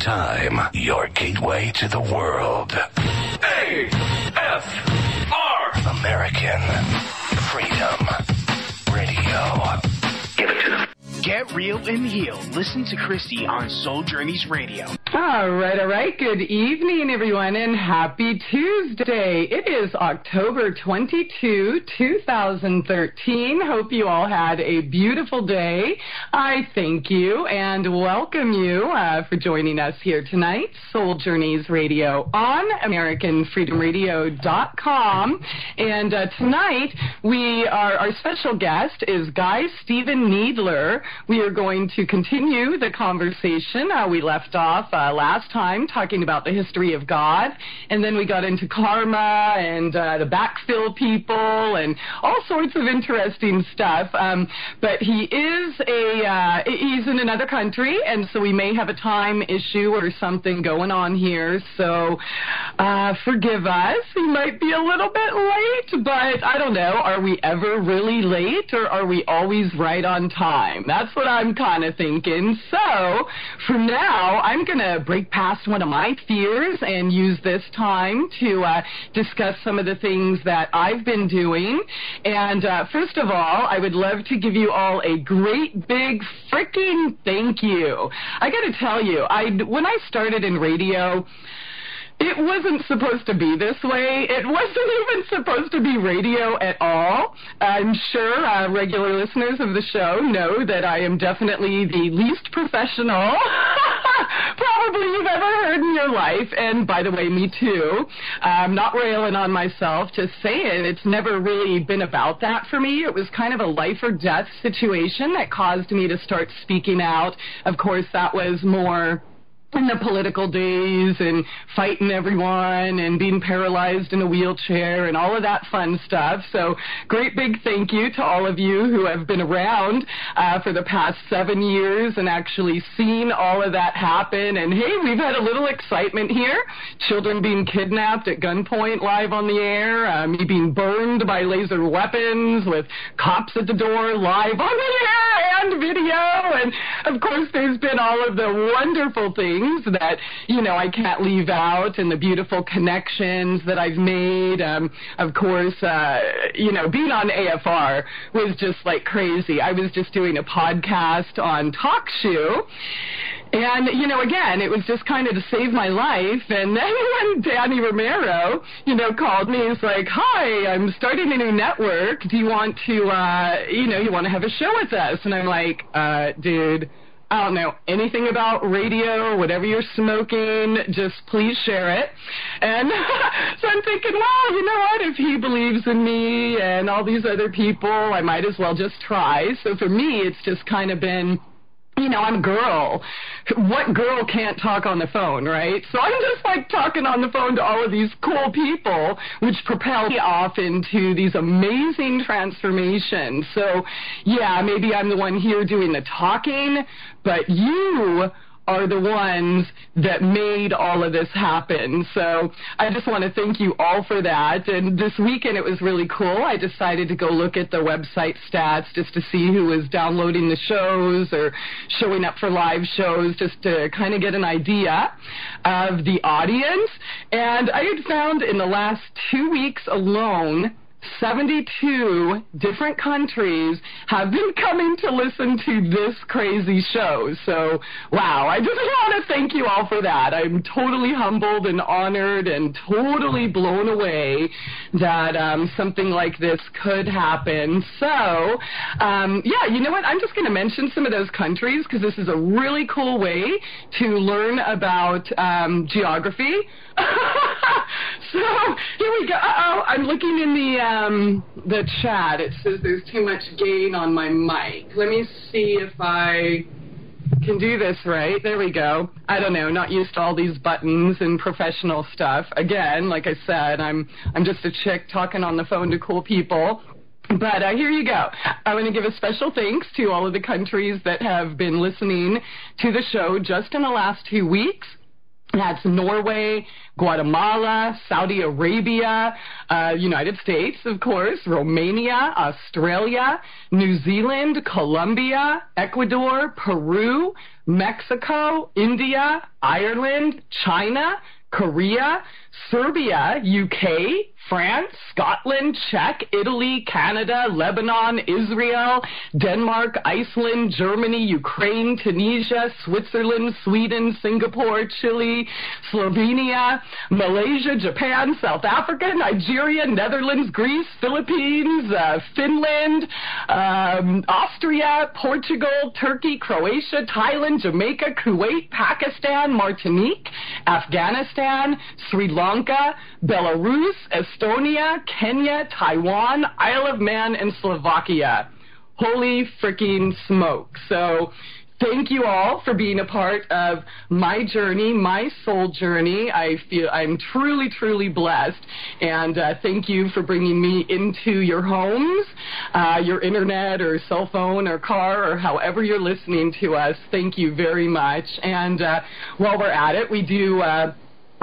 time, your gateway to the world. AFR! American Freedom Radio. Give it to them. Get real and heal. Listen to Christie on Soul Journeys Radio. All right. Good evening, everyone, and happy Tuesday. It is October 22, 2013. Hope you all had a beautiful day. I thank you and welcome you for joining us here tonight. Soul Journeys Radio on AmericanFreedomRadio.com. And tonight, our special guest is Guy Stephen Needler. We are going to continue the conversation we left off last time, talking about the history of God, and then we got into karma and the backfill people and all sorts of interesting stuff. But he's in another country, and so we may have a time issue or something going on here. So forgive us. He might be a little bit late, but I don't know. Are we ever really late, or are we always right on time? That's what I'm kind of thinking. So for now, I'm going to break past one of my fears and use this time to discuss some of the things that I've been doing. And first of all, I would love to give you all a great big freaking thank you. I got to tell you, when I started in radio, it wasn't supposed to be this way. It wasn't even supposed to be radio at all. I'm sure regular listeners of the show know that I am definitely the least professional probably you've ever heard in your life. And by the way, me too. I'm not railing on myself, just saying it's never really been about that for me. It was kind of a life or death situation that caused me to start speaking out. Of course, that was more in the political days and fighting everyone and being paralyzed in a wheelchair and all of that fun stuff. So great big thank you to all of you who have been around for the past 7 years and actually seen all of that happen. And hey, we've had a little excitement here. Children being kidnapped at gunpoint live on the air, me being burned by laser weapons with cops at the door live on the air and video. And of course, there's been all of the wonderful things that, I can't leave out, and the beautiful connections that I've made. Of course, being on AFR was just like crazy. I was just doing a podcast on TalkShoe. And, again, it was just kind of to save my life. And then when Danny Romero, called me, he's like, hi, I'm starting a new network. Do you want to, you want to have a show with us? And I'm like, dude, I don't know anything about radio, whatever you're smoking, just please share it. And so I'm thinking, well, you know what, if he believes in me and all these other people, I might as well just try. So for me, it's just kind of been, I'm a girl. What girl can't talk on the phone, right? So I'm just like talking on the phone to all of these cool people, which propel me off into these amazing transformations. So yeah, maybe I'm the one here doing the talking, but you are the ones that made all of this happen. So I just want to thank you all for that. And this weekend it was really cool. I decided to go look at the website stats just to see who was downloading the shows or showing up for live shows, just to kind of get an idea of the audience. And I had found in the last 2 weeks alone, 72 different countries have been coming to listen to this crazy show. So, wow, I just want to thank you all for that. I'm totally humbled and honored and totally blown away that something like this could happen. So, yeah, you know what? I'm just going to mention some of those countries because this is a really cool way to learn about geography. So, here we go. Uh-oh, I'm looking in the chat. It says there's too much gain on my mic. Let me see if I can do this right. There we go. I don't know, not used to all these buttons and professional stuff. Again, like I said, I'm just a chick talking on the phone to cool people. But here you go. I want to give a special thanks to all of the countries that have been listening to the show just in the last 2 weeks. That's Norway, Guatemala, Saudi Arabia, United States, of course, Romania, Australia, New Zealand, Colombia, Ecuador, Peru, Mexico, India, Ireland, China, Korea, Serbia, UK, France, Scotland, Czech, Italy, Canada, Lebanon, Israel, Denmark, Iceland, Germany, Ukraine, Tunisia, Switzerland, Sweden, Singapore, Chile, Slovenia, Malaysia, Japan, South Africa, Nigeria, Netherlands, Greece, Philippines, Finland, Austria, Portugal, Turkey, Croatia, Thailand, Jamaica, Kuwait, Pakistan, Martinique, Afghanistan, Sri Lanka, Belarus, Estonia, Kenya, Taiwan, Isle of Man, and Slovakia. Holy freaking smoke. So thank you all for being a part of my journey, my soul journey. I feel I'm truly, truly blessed. And thank you for bringing me into your homes, your internet or cell phone or car or however you're listening to us. Thank you very much. And while we're at it, we do...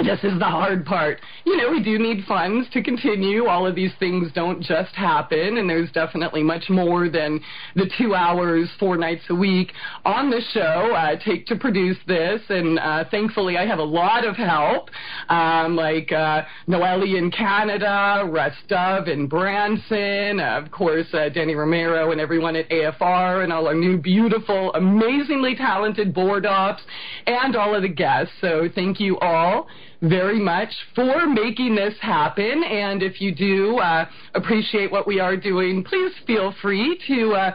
this is the hard part. We do need funds to continue. All of these things don't just happen, and there's definitely much more than the 2 hours, 4 nights a week on the show take to produce this, and thankfully I have a lot of help, like Noelle in Canada, Russ Dove in Branson, of course Danny Romero and everyone at AFR, and all our new beautiful, amazingly talented board ops, and all of the guests. So thank you all very much for making this happen, and if you do appreciate what we are doing, please feel free to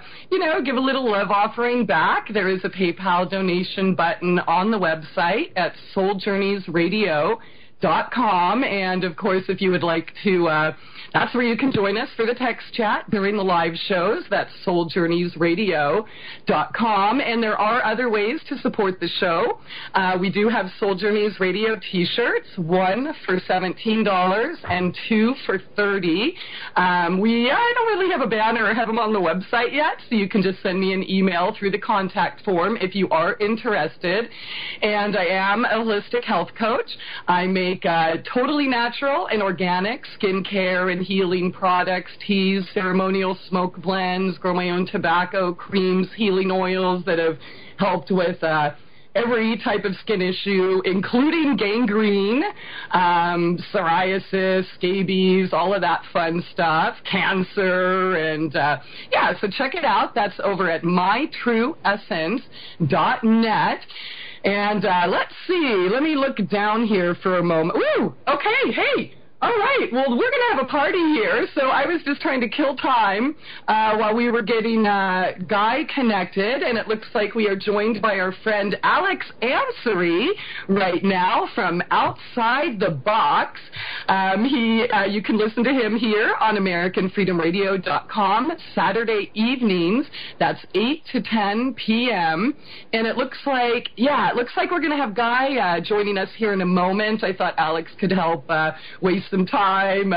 give a little love offering back. There is a PayPal donation button on the website at souljourneysradio.com, and of course if you would like to that's where you can join us for the text chat during the live shows. That's souljourneysradio.com. And there are other ways to support the show. We do have Soul Journeys Radio t-shirts, one for $17 and two for $30. I don't really have a banner or have them on the website yet, so you can just send me an email through the contact form if you are interested. And I am a holistic health coach. I make totally natural and organic skincare and healing products, teas, ceremonial smoke blends, grow my own tobacco, creams, healing oils that have helped with every type of skin issue, including gangrene, psoriasis, scabies, all of that fun stuff, cancer, and so check it out. That's over at mytrueessence.net. And let's see, let me look down here for a moment. Ooh, okay, hey. All right, well, we're going to have a party here, so I was just trying to kill time while we were getting Guy connected, and it looks like we are joined by our friend Alex Ansary right now from Outside the Box. You can listen to him here on AmericanFreedomRadio.com Saturday evenings. That's 8 to 10 p.m., and it looks like we're going to have Guy joining us here in a moment. I thought Alex could help waste some time.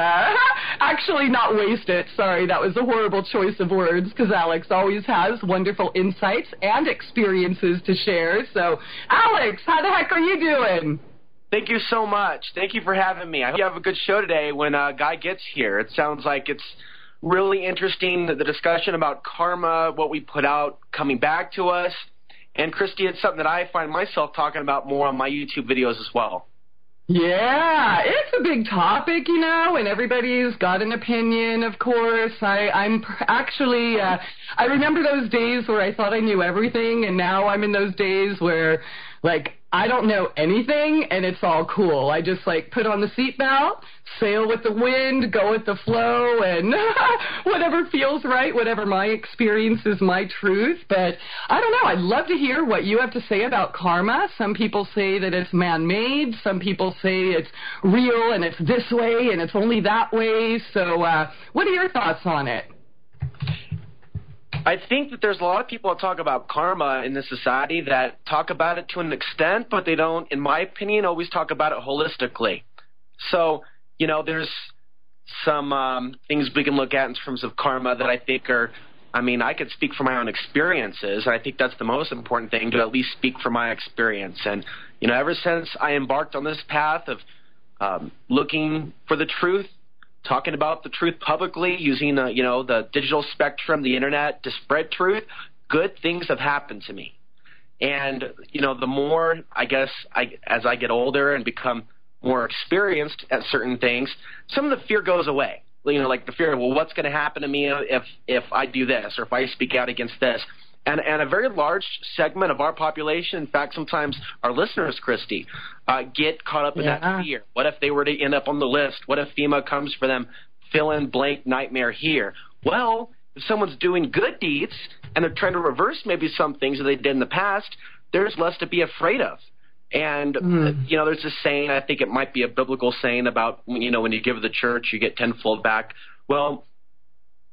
Actually, not waste it. Sorry, that was a horrible choice of words, because Alex always has wonderful insights and experiences to share. So, Alex, how the heck are you doing? Thank you so much. Thank you for having me. I hope you have a good show today when Guy gets here. It sounds like it's really interesting, the discussion about karma, what we put out coming back to us. And Christie, it's something that I find myself talking about more on my YouTube videos as well. Yeah, it's a big topic, and everybody's got an opinion, of course. I remember those days where I thought I knew everything, and now I'm in those days where, I don't know anything, and it's all cool. I just, put on the seatbelt, sail with the wind, go with the flow, and whatever feels right, whatever my experience is my truth. But I don't know. I'd love to hear what you have to say about karma. Some people say that it's man-made. Some people say it's real, and it's this way, and it's only that way. So what are your thoughts on it? I think that there's a lot of people that talk about karma in this society that talk about it to an extent, but they don't, in my opinion, always talk about it holistically. So, there's some things we can look at in terms of karma that I think are I mean, I could speak from my own experiences. I think that's the most important thing, to at least speak from my experience. And, you know, ever since I embarked on this path of looking for the truth, talking about the truth publicly, using, the digital spectrum, the internet to spread truth, good things have happened to me. And, you know, the more, I guess, as I get older and become more experienced at certain things, some of the fear goes away. You know, like the fear of, well, what's going to happen to me if I do this, or if I speak out against this? And a very large segment of our population, in fact, sometimes our listeners, Christie, get caught up in that fear. What if they were to end up on the list? What if FEMA comes for them? Fill in blank nightmare here. Well, if someone's doing good deeds and they're trying to reverse maybe some things that they did in the past, there's less to be afraid of. And, there's this saying, I think it might be a biblical saying about, when you give the church, you get tenfold back. Well,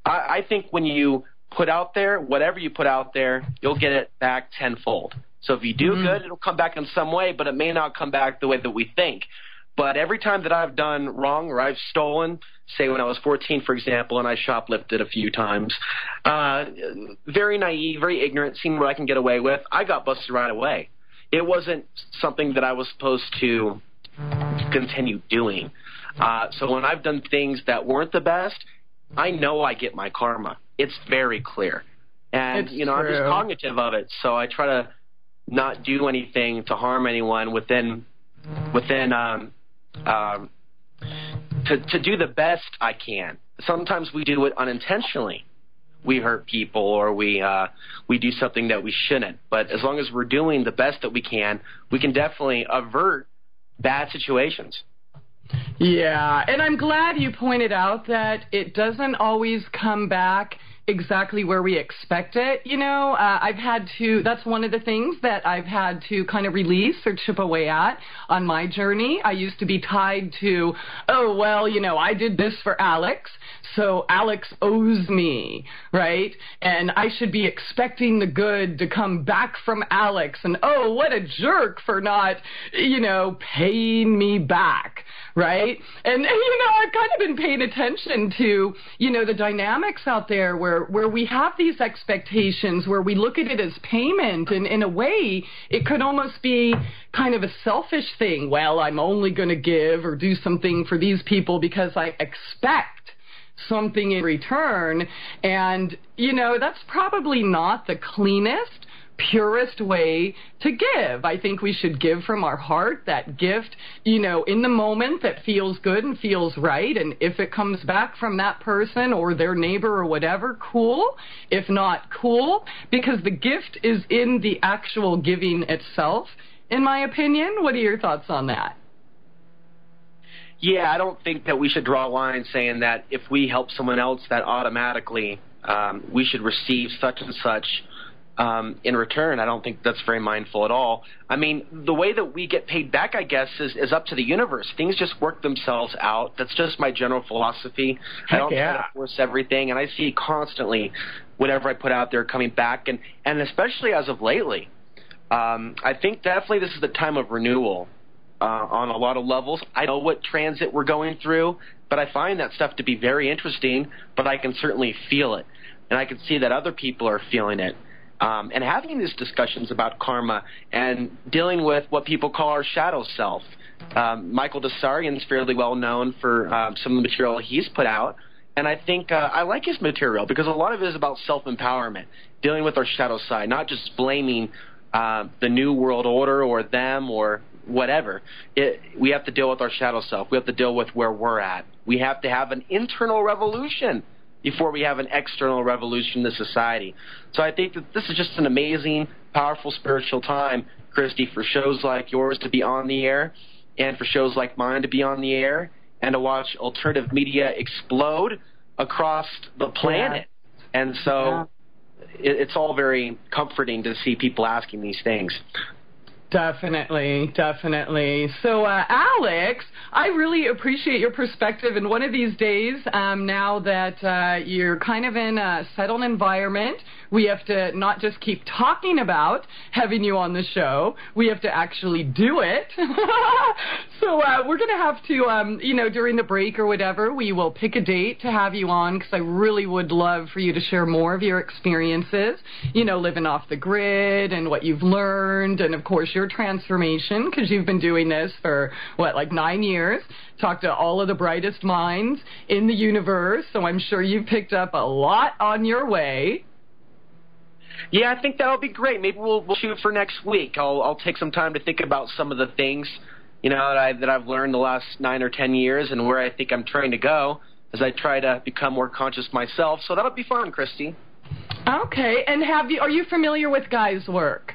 I think when you put out there, whatever you put out there, you'll get it back tenfold. So if you do good, it'll come back in some way, but it may not come back the way that we think. But every time that I've done wrong or I've stolen, say when I was 14, for example, and I shoplifted a few times, very naive, very ignorant, seeing what I can get away with, I got busted right away. It wasn't something that I was supposed to continue doing. So when I've done things that weren't the best, I know I get my karma. It's very clear. And, I'm just cognitive of it. So I try to not do anything to harm anyone to do the best I can. Sometimes we do it unintentionally. We hurt people, or we do something that we shouldn't. But as long as we're doing the best that we can definitely avert bad situations. Yeah, and I'm glad you pointed out that it doesn't always come back exactly where we expect it. That's one of the things that I've had to kind of release or chip away at on my journey. I used to be tied to, I did this for Alex, so Alex owes me, right? And I should be expecting the good to come back from Alex, and what a jerk for not, paying me back, right? And, I've kind of been paying attention to, the dynamics out there where we have these expectations, where we look at it as payment, and in a way, it could almost be kind of a selfish thing. Well, I'm only going to give or do something for these people because I expect something in return. And, that's probably not the cleanest, purest way to give. I think we should give from our heart, that gift, in the moment that feels good and feels right. And if it comes back from that person or their neighbor or whatever, cool. If not, cool. Because the gift is in the actual giving itself, in my opinion. What are your thoughts on that? Yeah, I don't think that we should draw a line saying that if we help someone else, that automatically we should receive such and such in return. I don't think that's very mindful at all. I mean, the way that we get paid back, I guess, is up to the universe. Things just work themselves out. That's just my general philosophy. I don't try to force everything, and I see constantly whatever I put out there coming back, and especially as of lately. I think definitely this is the time of renewal on a lot of levels. I know what transit we're going through, but I find that stuff to be very interesting, but I can certainly feel it, and I can see that other people are feeling it. And having these discussions about karma and dealing with what people call our shadow self. Michael Desarian's fairly well known for some of the material he's put out, and I think I like his material because a lot of it is about self-empowerment, dealing with our shadow side, not just blaming the New World Order or them or whatever. We have to deal with our shadow self. We have to deal with where we're at. We have to have an internal revolution before we have an external revolution in the society. So I think that this is just an amazing, powerful spiritual time, Christie, for shows like yours to be on the air, and for shows like mine to be on the air, and to watch alternative media explode across the planet. Yeah. And so it's all very comforting to see people asking these things. Definitely, definitely. So, Alex, I really appreciate your perspective. And one of these days, now that you're kind of in a settled environment, We have to not just keep talking about having you on the show. We have to actually do it. So we're going to have to, during the break or whatever, we will pick a date to have you on, because I really would love for you to share more of your experiences, living off the grid and what you've learned, and, of course, your transformation, because you've been doing this for, 9 years. Talk to all of the brightest minds in the universe, so I'm sure you've picked up a lot on your way. Yeah, I think that'll be great. Maybe we'll shoot for next week. I'll take some time to think about some of the things, that I've learned the last 9 or 10 years, and where I think I'm trying to go as I try to become more conscious myself. So that'll be fun, Christy. Okay, and are you familiar with Guy's work?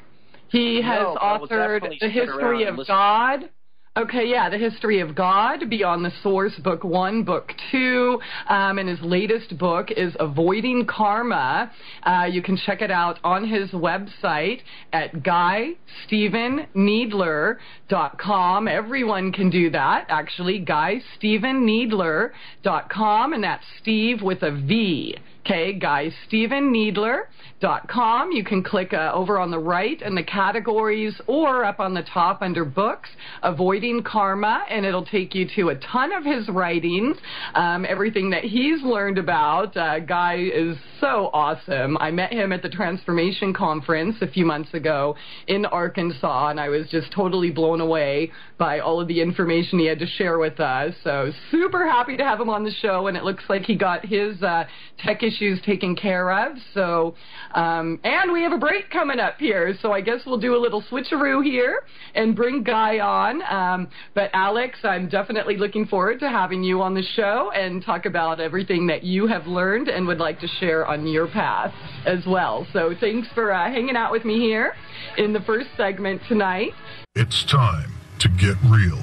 He has authored The History of God. Okay, yeah, The History of God, Beyond the Source, Book 1, Book 2, and his latest book is Avoiding Karma. You can check it out on his website at GuyStephenNeedler.com. Everyone can do that, actually, GuyStephenNeedler.com, and that's Steve with a V. Okay, GuyStephenNeedler.com. You can click over on the right in the categories, or up on the top under books, Avoiding Karma, and it'll take you to a ton of his writings, everything that he's learned about. Guy is so awesome. I met him at the Transformation Conference a few months ago in Arkansas, and I was just totally blown away by all of the information he had to share with us. So super happy to have him on the show, and it looks like he got his tech issues taken care of. So, and we have a break coming up here, so I guess we'll do a little switcheroo here and bring Guy on. But Alex, I'm definitely looking forward to having you on the show and talk about everything that you have learned and would like to share on your path as well. So thanks for hanging out with me here in the first segment tonight. It's time to get real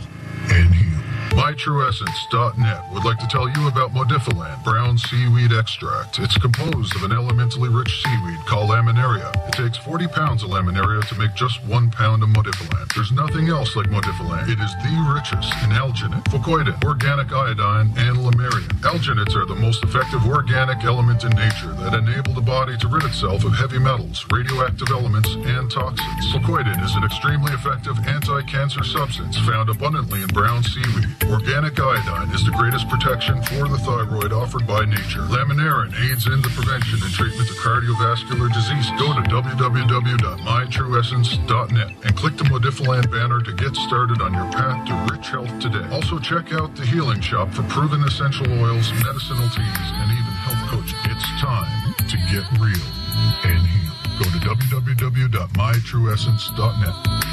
and heal. MyTrueEssence.net would like to tell you about Modifiland brown seaweed extract. It's composed of an elementally rich seaweed called laminaria. It takes 40 pounds of laminaria to make just 1 pound of Modifiland. There's nothing else like Modifiland. It is the richest in alginate, fucoidin, organic iodine, and lamarian. Alginates are the most effective organic element in nature that enable the body to rid itself of heavy metals, radioactive elements, and toxins. Fucoidin is an extremely effective anti-cancer substance found abundantly in brown seaweed. Organic iodine is the greatest protection for the thyroid offered by nature. Laminarin aids in the prevention and treatment of cardiovascular disease. Go to www.mytrueessence.net and click the Modifiland banner to get started on your path to rich health today. Also check out the Healing Shop for proven essential oils, medicinal teas, and even health coaching. It's time to get real and heal. Go to www.mytrueessence.net.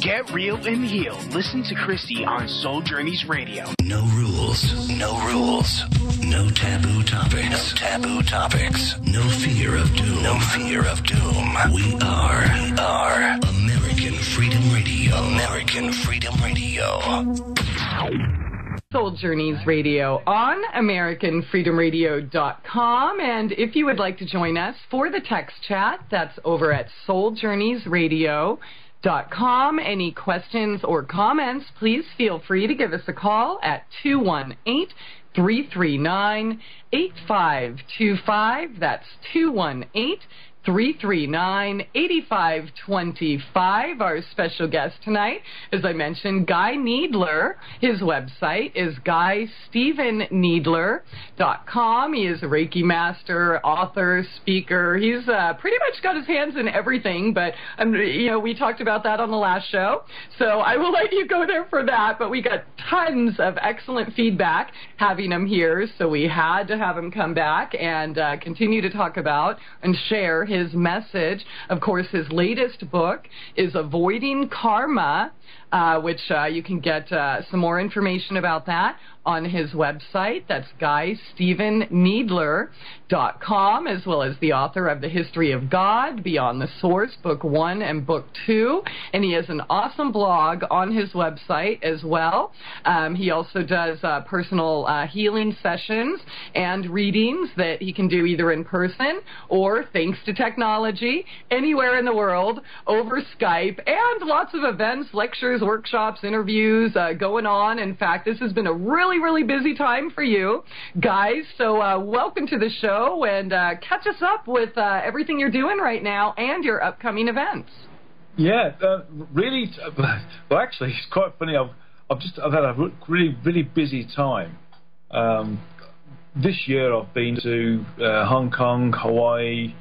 Get real and heal. Listen to Christie on Soul Journeys Radio. No rules. No rules. No taboo topics. No taboo topics. No fear of doom. No fear of doom. We are American Freedom Radio. American Freedom Radio. Soul Journeys Radio on AmericanFreedomRadio.com. And if you would like to join us for the text chat, that's over at SoulJourneysRadio.com. Any questions or comments, please feel free to give us a call at 218-339-8525. That's 218-339-8525. Our special guest tonight, as I mentioned, Guy Needler. His website is GuyStephenNeedler.com. He is a Reiki Master, author, speaker. He's pretty much got his hands in everything, but we talked about that on the last show, so I will let you go there for that. But we got tons of excellent feedback having him here, so we had to have him come back and continue to talk about and share his message. Of course, his latest book is Avoiding Karma, which you can get some more information about that on his website. That's GuyStephenNeedler.com, as well as the author of The History of God, Beyond the Source, Book 1 and Book 2. And he has an awesome blog on his website as well. He also does personal healing sessions and readings that he can do either in person or, thanks to technology, anywhere in the world over Skype, and lots of events, lectures, workshops, interviews going on. In fact, this has been a really really, really busy time for you guys. So welcome to the show, and catch us up with everything you're doing right now and your upcoming events. Yeah, really. Well, actually, it's quite funny. I've had a really, really busy time. This year I've been to Hong Kong, Hawaii,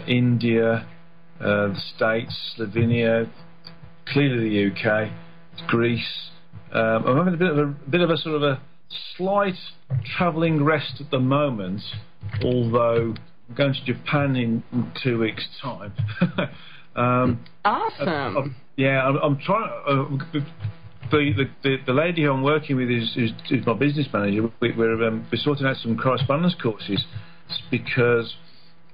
India, the States, Slovenia, clearly the UK, Greece. I'm having a bit of a sort of a slight travelling rest at the moment, although I'm going to Japan in 2 weeks' time. Awesome. I'm trying. The lady who I'm working with is my business manager. We're sorting out some correspondence courses because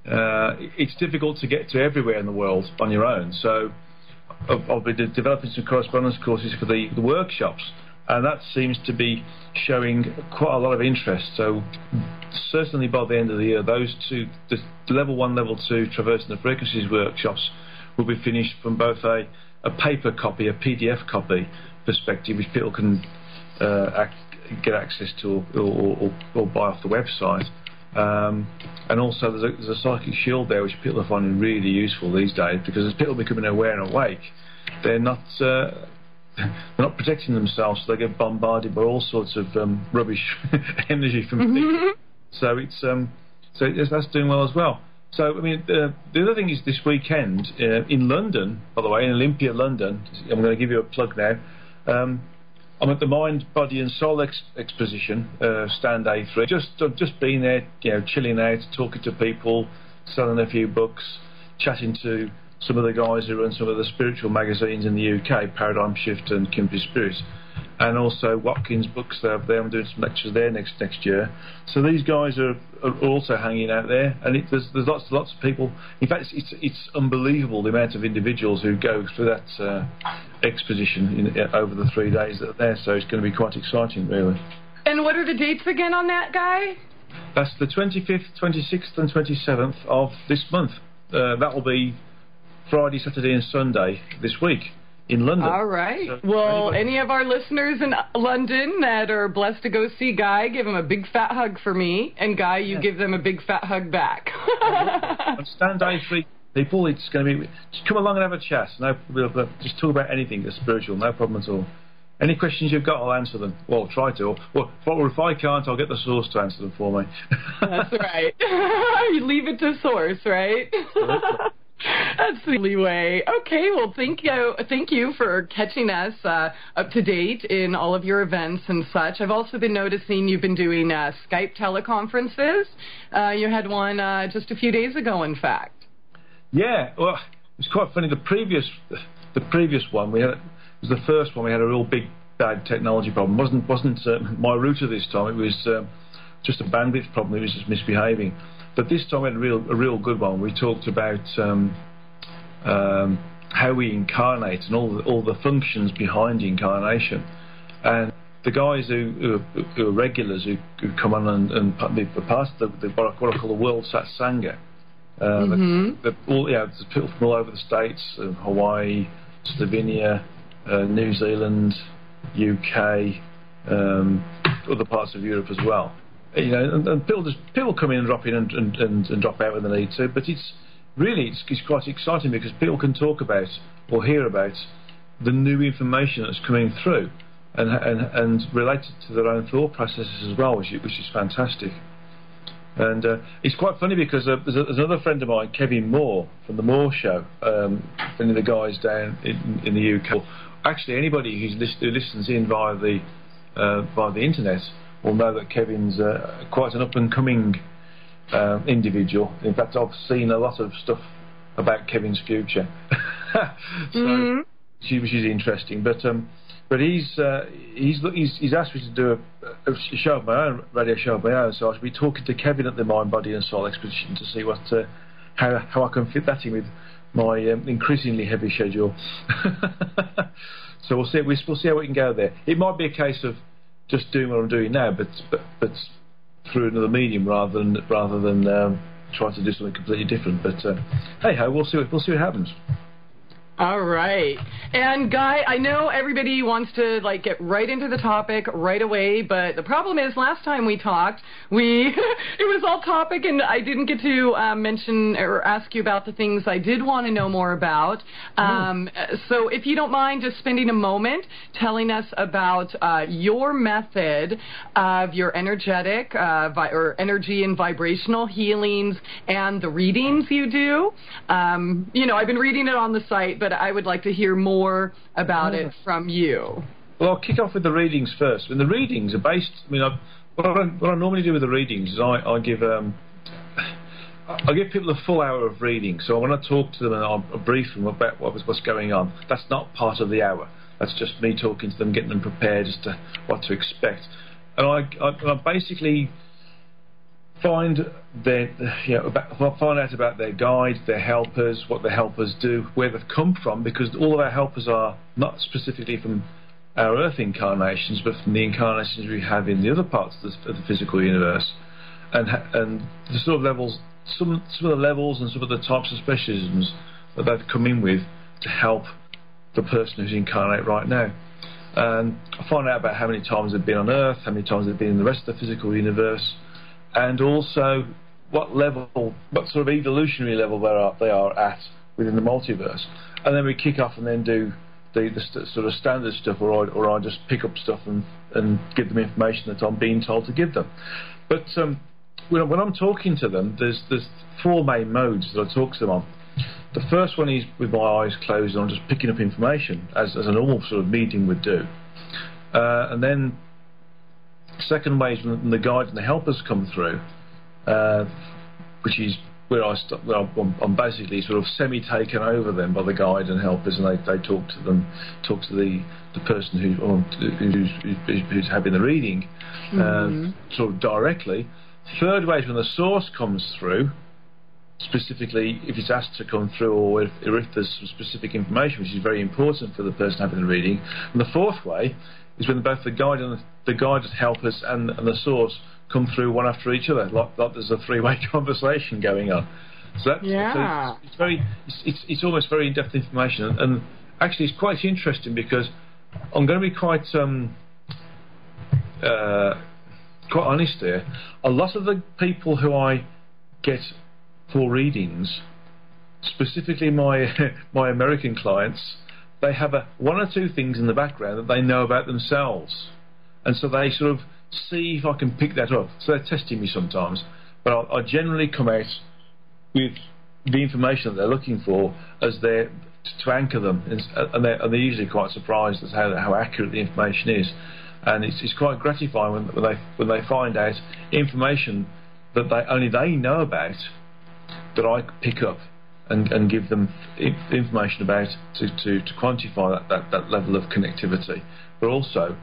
it's difficult to get to everywhere in the world on your own. So I'll be developing some correspondence courses for the workshops, and that seems to be showing quite a lot of interest. So certainly by the end of the year, those two, the level 1, level 2 traversing the frequencies workshops, will be finished from both a paper copy, a PDF copy perspective, which people can get access to or buy off the website, and also there's a psychic shield there which people are finding really useful these days, because as people becoming aware and awake, they're not protecting themselves, so they get bombarded by all sorts of rubbish energy from people. So that's doing well as well. So, I mean, the other thing is this weekend in London, by the way, in Olympia, London, I'm going to give you a plug now. I'm at the Mind, Body and Soul exposition, stand A3. I've just been there, chilling out, talking to people, selling a few books, chatting to some of the guys who run some of the spiritual magazines in the UK, Paradigm Shift and Kimberly Spirit, and also Watkins Books. I'm doing some lectures there next year. So these guys are also hanging out there, and there's lots of people. In fact, it's unbelievable the amount of individuals who go through that exposition over the 3 days that are there. So it's going to be quite exciting, really. And what are the dates again on that, Guy? That's the 25th, 26th, and 27th of this month. That will be Friday, Saturday, and Sunday this week in London. All right. So any of our listeners in London that are blessed to go see Guy, give him a big fat hug for me, and Guy, you give them a big fat hug back. On stand A3, people, it's going to be, just come along and have a chat. We'll just talk about anything that's spiritual, no problem at all. Any questions you've got, I'll answer them. Well, try to. Or if I can't, I'll get the source to answer them for me. That's right. You leave it to source, right? That's the only way. Okay, well, thank you for catching us up to date in all of your events and such. I've also been noticing you've been doing Skype teleconferences. You had one just a few days ago, in fact. Yeah, well, it's quite funny. The previous one was the first one. We had a real big bad technology problem. Wasn't my router this time. It was just a bandwidth problem. It was just misbehaving. But this time we had a real good one. We talked about how we incarnate and all the functions behind incarnation. And the guys who are regulars who come on and be part of what I call the World Satsanga. There's people from all over the States, Hawaii, Slovenia, New Zealand, UK, other parts of Europe as well. And people come in and drop in and drop out when they need to, but it's quite exciting because people can talk about or hear about the new information that's coming through and relate it to their own thought processes as well, which is fantastic. And it's quite funny because there's another friend of mine, Kevin Moore, from the Moore Show, one of the guys down in the UK. Actually, anybody who listens in via the internet will know that Kevin's quite an up-and-coming individual. In fact, I've seen a lot of stuff about Kevin's future, which is interesting. But he's asked me to do a show of my own, radio show of my own. So I should be talking to Kevin at the Mind, Body and Soul Expedition to see how I can fit that in with my increasingly heavy schedule. So we'll see how we can go there. It might be a case of just doing what I'm doing now, but through another medium rather than trying to do something completely different. But hey ho, we'll see what happens. All right. And Guy, I know everybody wants to like get right into the topic right away, but the problem is last time we talked, it was all topic and I didn't get to mention or ask you about the things I did want to know more about. So if you don't mind just spending a moment telling us about your method of your energetic or energy and vibrational healings and the readings you do. You know, I've been reading it on the site, but I would like to hear more about it from you. Well, I'll kick off with the readings first. And the readings are based, I mean, what I normally do with the readings is I give people a full hour of reading. So when I talk to them and I'll brief them about what's going on, that's not part of the hour. That's just me talking to them, getting them prepared as to what to expect. And I basically find out about their guides, their helpers, what their helpers do, where they've come from, because all of our helpers are not specifically from our Earth incarnations, but from the incarnations we have in the other parts of the physical universe, and the sort of levels, some of the levels and some of the types of specialisms that they've come in with to help the person who's incarnate right now. And I find out about how many times they've been on Earth, how many times they've been in the rest of the physical universe, and also what sort of evolutionary level they are at within the multiverse. And then we kick off and then do the sort of standard stuff, or I just pick up stuff and give them information that I'm being told to give them. But when I'm talking to them, there's four main modes that I talk to them on. The first one is with my eyes closed and I'm just picking up information as a normal sort of meeting would do. And then the second way is when the guides and the helpers come through, which is where I'm basically sort of semi-taken over them by the guide and helpers, and they talk to the person who's having the reading sort of directly. Third way is when the source comes through, specifically if it's asked to come through, or if there's some specific information which is very important for the person having the reading. And the fourth way is when both the guide and the guided helpers and the source come through one after each other, like there's a three-way conversation going on. So it's almost very in-depth information, and actually it's quite interesting because I'm going to be quite honest here. A lot of the people who I get for readings, specifically my American clients, they have one or two things in the background that they know about themselves, and so they sort of see if I can pick that up. So they're testing me sometimes, but I generally come out with the information that they're looking for as to anchor them, and they're usually quite surprised at how accurate the information is. And it's quite gratifying when they find out information that only they know about, that I pick up and give them information about to quantify that level of connectivity, but also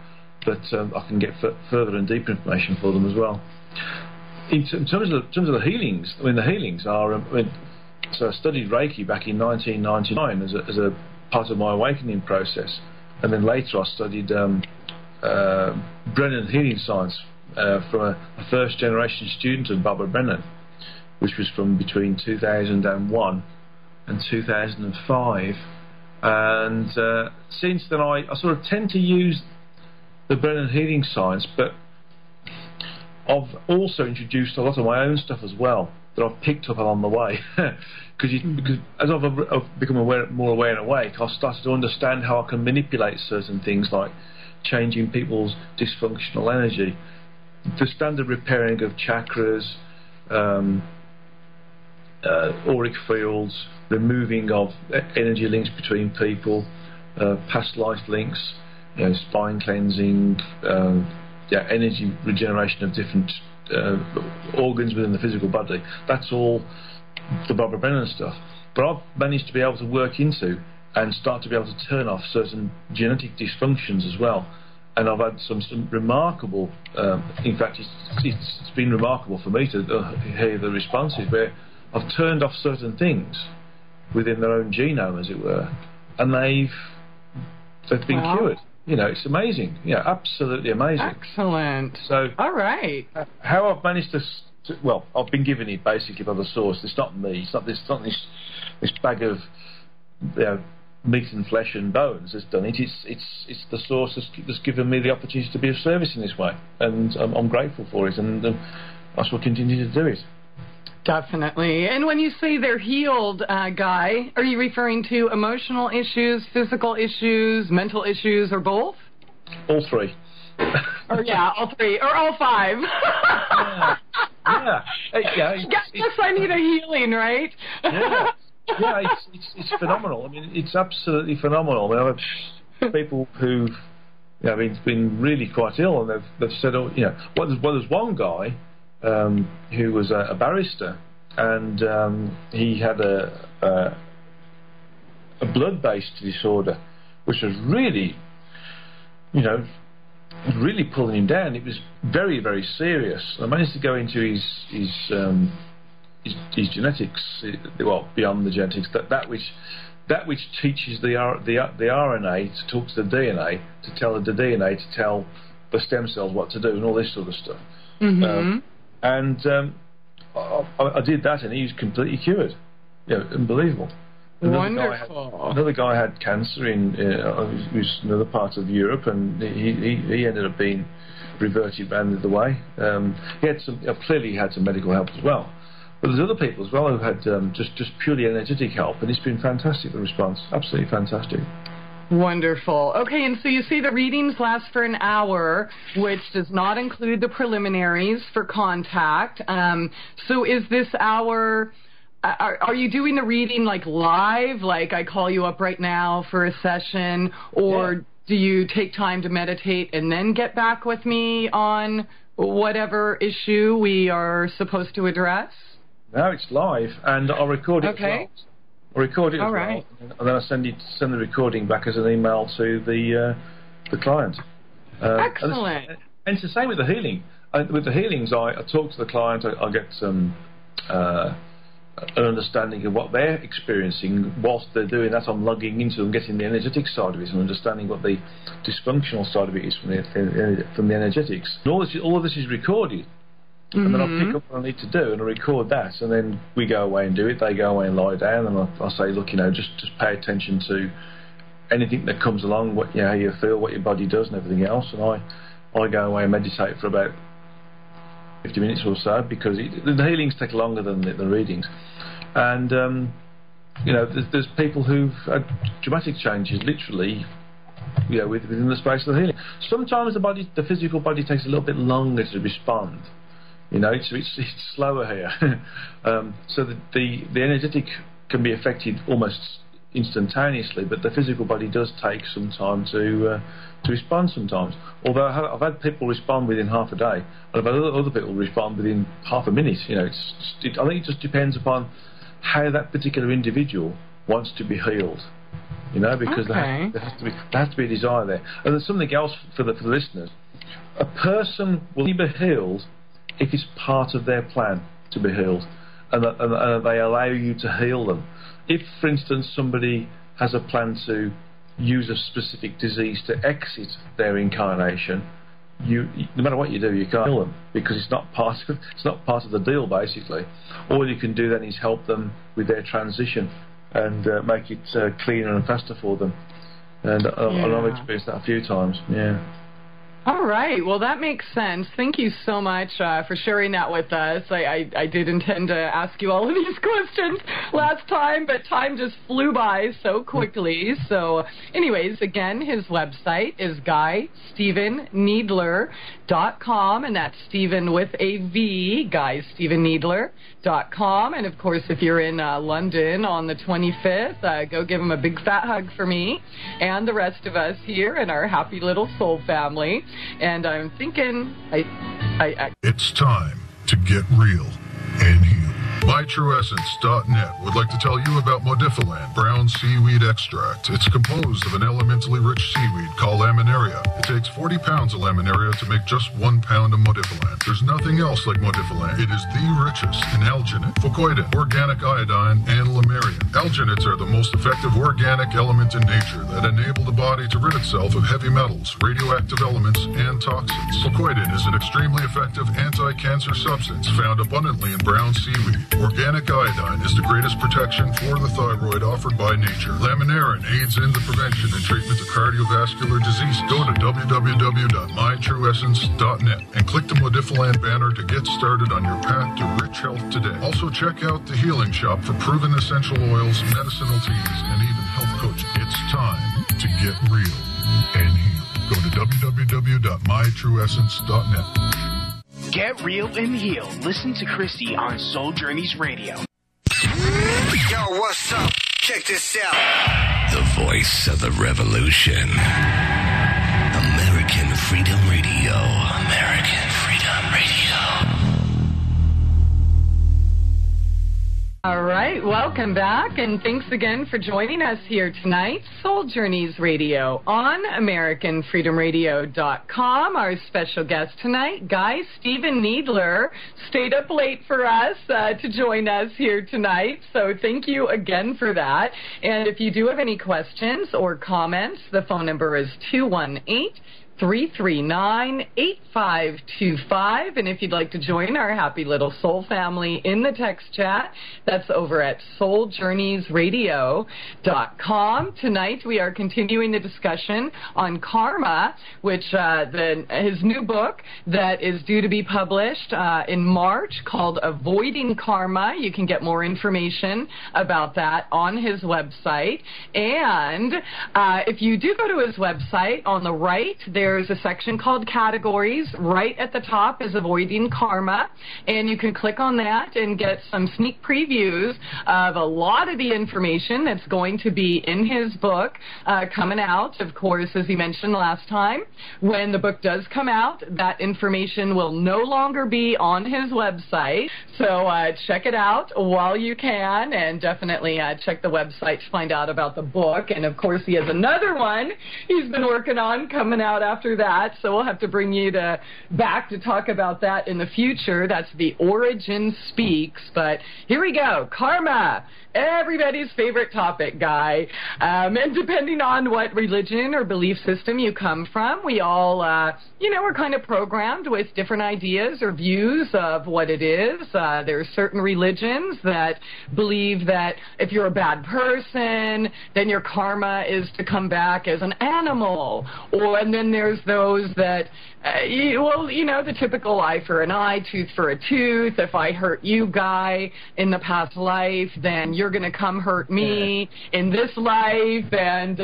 that I can get further and deeper information for them as well. In terms of the healings, I mean the healings are. So I studied Reiki back in 1999 as a part of my awakening process, and then later I studied Brennan healing science from a first generation student of Brennan, which was from between 2001 and 2005. And since then I sort of tend to use the Brennan healing science, but I've also introduced a lot of my own stuff as well that I've picked up along the way. because as I've become more aware and awake, I've started to understand how I can manipulate certain things, like changing people's dysfunctional energy, the standard repairing of chakras, auric fields, removing of energy links between people, past life links, spine cleansing, energy regeneration of different organs within the physical body. That's all the Barbara Brennan stuff. But I've managed to be able to work into and start to be able to turn off certain genetic dysfunctions as well. And I've had some remarkable, in fact it's been remarkable for me to hear the responses where I've turned off certain things within their own genome, as it were, and they've been cured. It's amazing. Absolutely amazing. Excellent. So, all right. How I've managed to I've been given it basically by the source. It's not me. It's not this bag of meat and flesh and bones has done it. It's the source that's given me the opportunity to be of service in this way, and I'm grateful for it, and I shall continue to do it. Definitely. And when you say they're healed, Guy, are you referring to emotional issues, physical issues, mental issues, or both? All three. Or yeah, all three, or all five. Yeah. Yes, I need a healing, right? Yeah, it's phenomenal. I mean, it's absolutely phenomenal. I mean, I've people who've been really quite ill, and they've said, well, there's one guy who was a barrister, and he had a blood-based disorder, which was really, really pulling him down. It was very, very serious. I managed to go into his genetics, well, beyond the genetics, that which teaches the RNA to talk to the DNA, to tell the DNA to tell the stem cells what to do, and all this sort of stuff. Mm-hmm. I did that, and he was completely cured. Unbelievable. Wonderful. Another guy had cancer in another part of Europe, and he ended up being reverted round the other way. He had clearly had some medical help as well. But there's other people as well who had just purely energetic help, and it's been fantastic, the response. Absolutely fantastic. Wonderful. Okay, and so you see the readings last for an hour, which does not include the preliminaries for contact. So is this hour, are you doing the reading like live, like I call you up right now for a session, or do you take time to meditate and then get back with me on whatever issue we are supposed to address? No, it's live, and I'll record it as well. I'll record it as well, and then I send the recording back as an email to the client. Excellent. And it's the same with the healing. With the healings, I talk to the client. I get some an understanding of what they're experiencing whilst they're doing that. I'm logging into and getting the energetic side of it and understanding what the dysfunctional side of it is from the energetics. And all of this is recorded. And then I'll pick up what I need to do, and I record that, and then we go away and do it. They go away and lie down, and I'll say, look, just pay attention to anything that comes along, how you feel, what your body does, and everything else. And I go away and meditate for about 50 minutes or so, because the healings take longer than the readings. And there's people who've had dramatic changes, literally, within the space of the healing. Sometimes the physical body takes a little bit longer to respond. It's slower here. So the energetic can be affected almost instantaneously, but the physical body does take some time to respond sometimes. Although I've had people respond within half a day, and I've had other people respond within half a minute. I think it just depends upon how that particular individual wants to be healed. Because there has to be a desire there. And there's something else for the listeners. A person will be healed if it's part of their plan to be healed, and they allow you to heal them. If, for instance, somebody has a plan to use a specific disease to exit their incarnation, no matter what you do, you can't heal them, because it's not part of the deal, basically. All you can do then is help them with their transition and make it cleaner and faster for them. And I've experienced that a few times. Yeah. All right. Well, that makes sense. Thank you so much for sharing that with us. I did intend to ask you all of these questions last time, but time just flew by so quickly. So anyways, again, his website is GuyStephenNeedler.com, and that's Stephen with a V, GuyStephenNeedler.com. And, of course, if you're in London on the 25th, go give him a big fat hug for me and the rest of us here in our happy little soul family. And I'm thinking, It's time to get real and heal. MyTrueEssence.net would like to tell you about Modifiland brown seaweed extract. It's composed of an elementally rich seaweed called laminaria. It takes 40 pounds of laminaria to make just 1 pound of Modifiland. There's nothing else like Modifiland. It is the richest in alginate, fucoidin, organic iodine, and lamarian. Alginates are the most effective organic element in nature that enable the body to rid itself of heavy metals, radioactive elements, and toxins. Fucoidin is an extremely effective anti-cancer substance found abundantly in brown seaweed. Organic iodine is the greatest protection for the thyroid offered by nature. Laminarin aids in the prevention and treatment of cardiovascular disease. Go to www.mytrueessence.net and click the Modifiland banner to get started on your path to rich health today. Also check out the Healing Shop for proven essential oils, medicinal teas, and even health coaching. It's time to get real and heal. Go to www.mytrueessence.net. Get real and heal. Listen to Christie on Soul Journeys Radio. Yo, what's up? Check this out. The voice of the revolution. American Freedom Radio. American Freedom Radio. All right, welcome back, and thanks again for joining us here tonight. Soul Journeys Radio on AmericanFreedomRadio.com. Our special guest tonight, Guy Stephen Needler, stayed up late for us to join us here tonight, so thank you again for that. And if you do have any questions or comments, the phone number is 218-339-8525, and if you'd like to join our happy little soul family in the text chat, that's over at souljourneysradio.com. Tonight we are continuing the discussion on karma, which his new book that is due to be published in March called Avoiding Karma. You can get more information about that on his website. And if you do go to his website, on the right there's a section called Categories. Right at the top is Avoiding Karma, and you can click on that and get some sneak previews of a lot of the information that's going to be in his book coming out. Of course, as he mentioned last time, when the book does come out, that information will no longer be on his website. So check it out while you can, and definitely check the website to find out about the book. And of course, he has another one he's been working on coming out after that, so we'll have to bring you back to talk about that in the future. That's The Origin Speaks. But here we go. Karma, everybody's favorite topic, Guy. And depending on what religion or belief system you come from, we all, we're kind of programmed with different ideas or views of what it is. There are certain religions that believe that if you're a bad person, then your karma is to come back as an animal. And then there's those that, the typical eye for an eye, tooth for a tooth. If I hurt you, Guy, in the past life, then you're going to come hurt me in this life, and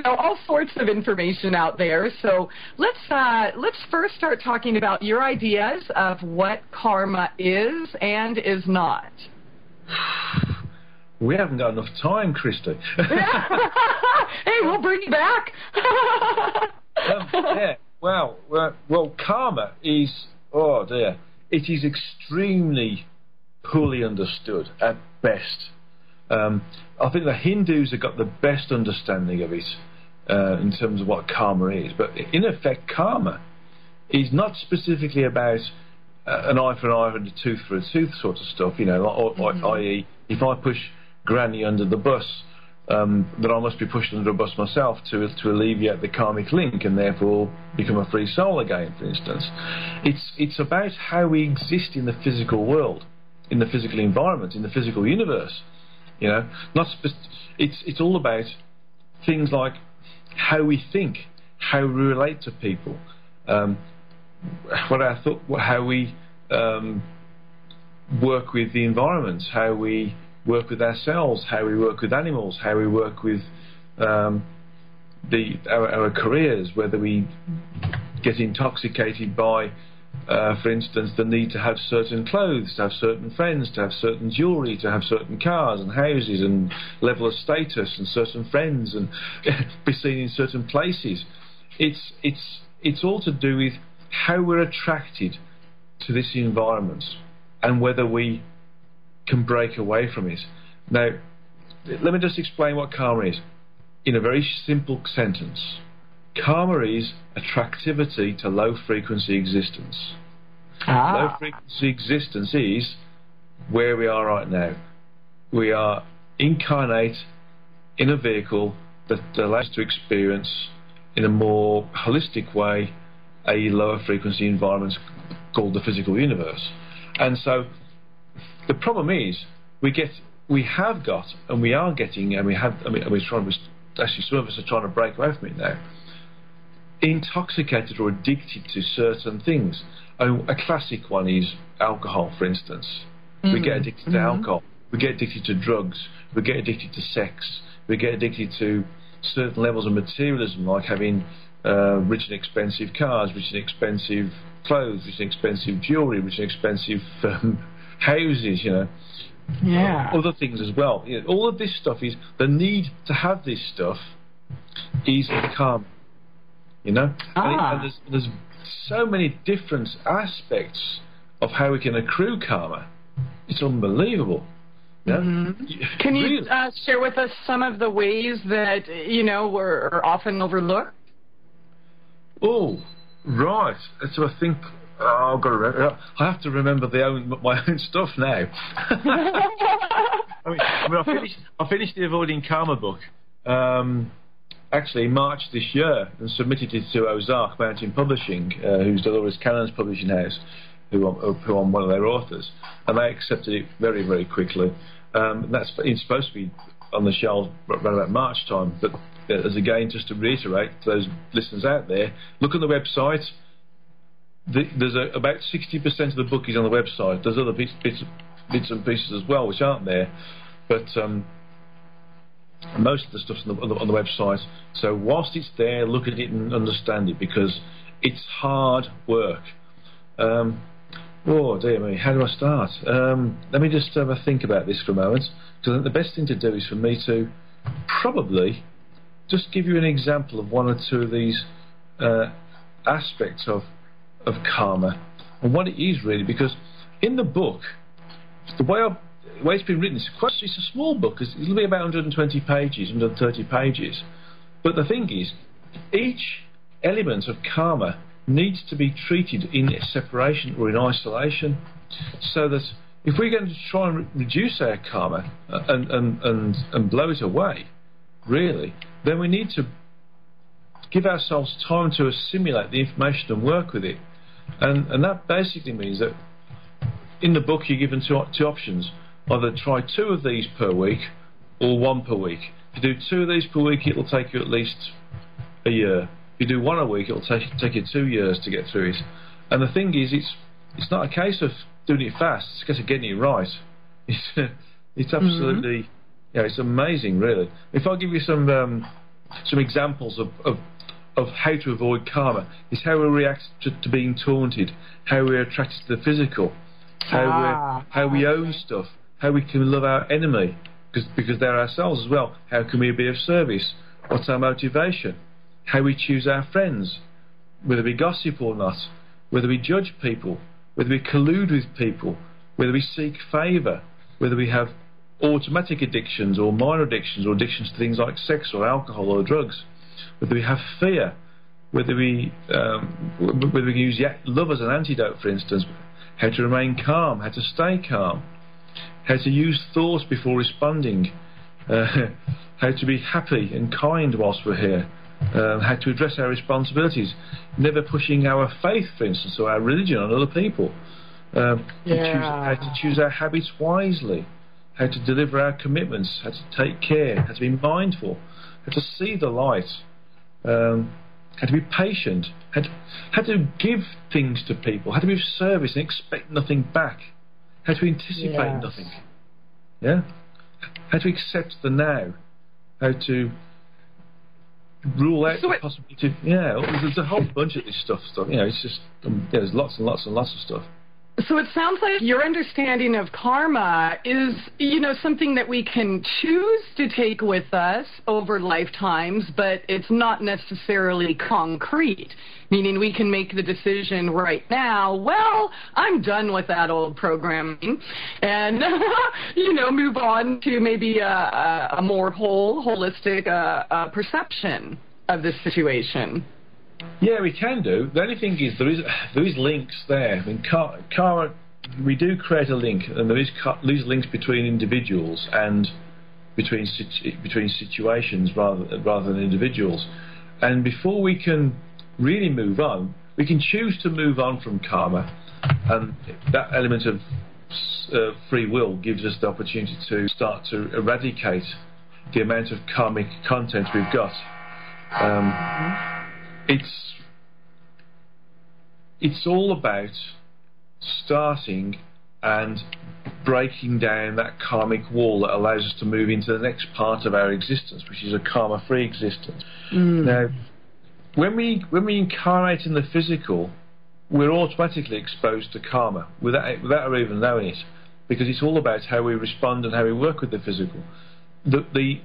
all sorts of information out there. So let's first start talking about your ideas of what karma is and is not. We haven't got enough time, Christie. Hey, we'll bring you back. Well, karma is, it is extremely poorly understood at best. I think the Hindus have got the best understanding of it in terms of what karma is. But in effect, karma is not specifically about an eye for an eye and a tooth for a tooth sort of stuff, i.e., if I push Granny under the bus, then I must be pushed under a bus myself to alleviate the karmic link and therefore become a free soul again, for instance. It's about how we exist in the physical world, in the physical environment, in the physical universe. It's all about things like how we think, how we relate to people, how we work with the environment, how we work with ourselves, how we work with animals, how we work with our careers, whether we get intoxicated by, for instance, the need to have certain clothes, to have certain friends, to have certain jewellery, to have certain cars and houses and level of status and certain friends and be seen in certain places. It's all to do with how we're attracted to this environment and whether we can break away from it. Now, let me just explain what karma is in a very simple sentence. Karma is attractivity to low-frequency existence. Low-frequency existence is where we are right now. We are incarnate in a vehicle that allows us to experience in a more holistic way a lower frequency environment called the physical universe. And so the problem is we have got, and we are getting, and we're trying. Actually, some of us are trying to break away from it now. Intoxicated or addicted to certain things. A classic one is alcohol, for instance. We get addicted to alcohol. We get addicted to drugs. We get addicted to sex. We get addicted to certain levels of materialism, like having rich and expensive cars, rich and expensive clothes, rich and expensive jewellery, rich and expensive houses, you know. Yeah. Other things as well. You know, all of this stuff is the need to have this stuff is karma. You know, and there's so many different aspects of how we can accrue karma. It's unbelievable. Yeah? Can you share with us some of the ways that were often overlooked? Oh, right. So I think I've got to remember. I have to remember my own stuff now. I finished the Avoiding Karma book. Actually, in March this year, and submitted it to Ozark Mountain Publishing, who's Dolores Cannon's publishing house, who I'm one of their authors, and they accepted it very, very quickly. It's supposed to be on the shelves around about March time, but as again, just to reiterate to those listeners out there, look on the website. There's about 60% of the book is on the website. There's other bits and pieces as well which aren't there, but most of the stuff's on the website. So whilst it's there, look at it and understand it, because it's hard work. Oh dear me, how do I start? Let me just have a think about this for a moment, because I think the best thing to do is for me to probably just give you an example of one or two of these aspects of karma and what it is really, because in the book, the way it's been written, it's a small book. It'll be about 120 pages, 130 pages. But the thing is, each element of karma needs to be treated in separation or in isolation, so that if we're going to try and reduce our karma and blow it away, really, then we need to give ourselves time to assimilate the information and work with it. And that basically means that in the book you're given two options. Either try 2 of these per week or 1 per week. If you do 2 of these per week, it'll take you at least a year. If you do 1 a week, it'll take you 2 years to get through it. And the thing is, it's not a case of doing it fast, it's a case of getting it right. It's absolutely, it's amazing, really. If I give you some examples of how to avoid karma, it's how we react to being taunted, how we're attracted to the physical, how we own stuff, how we can love our enemy, because they're ourselves as well. How can we be of service? What's our motivation? How we choose our friends, whether we gossip or not, whether we judge people, whether we collude with people, whether we seek favour, whether we have automatic addictions or minor addictions or addictions to things like sex or alcohol or drugs, whether we have fear, whether we use love as an antidote, for instance, how to remain calm, how to stay calm, how to use thought before responding, how to be happy and kind whilst we're here, how to address our responsibilities, never pushing our faith, for instance, or our religion on other people, how to choose our habits wisely, how to deliver our commitments, how to take care, how to be mindful, how to see the light, how to be patient, how to give things to people, how to be of service and expect nothing back, how to anticipate nothing, how to accept the now, how to rule out the possibility. There's a whole bunch of this stuff. It's just there's lots and lots and lots of stuff. So it sounds like your understanding of karma is, something that we can choose to take with us over lifetimes, but it's not necessarily concrete, meaning we can make the decision right now, well, I'm done with that old programming, and, move on to maybe a more holistic perception of the situation. Yeah, we can do. The only thing is there is links there. I mean, karma, we do create a link, and there is links between individuals and between situations rather than individuals. And before we can really move on, we can choose to move on from karma and that element of free will gives us the opportunity to start to eradicate the amount of karmic content we've got. It's all about starting and breaking down that karmic wall that allows us to move into the next part of our existence, which is a karma-free existence. Now, when we incarnate in the physical, we're automatically exposed to karma without our even knowing it, because it's all about how we respond and how we work with the physical. The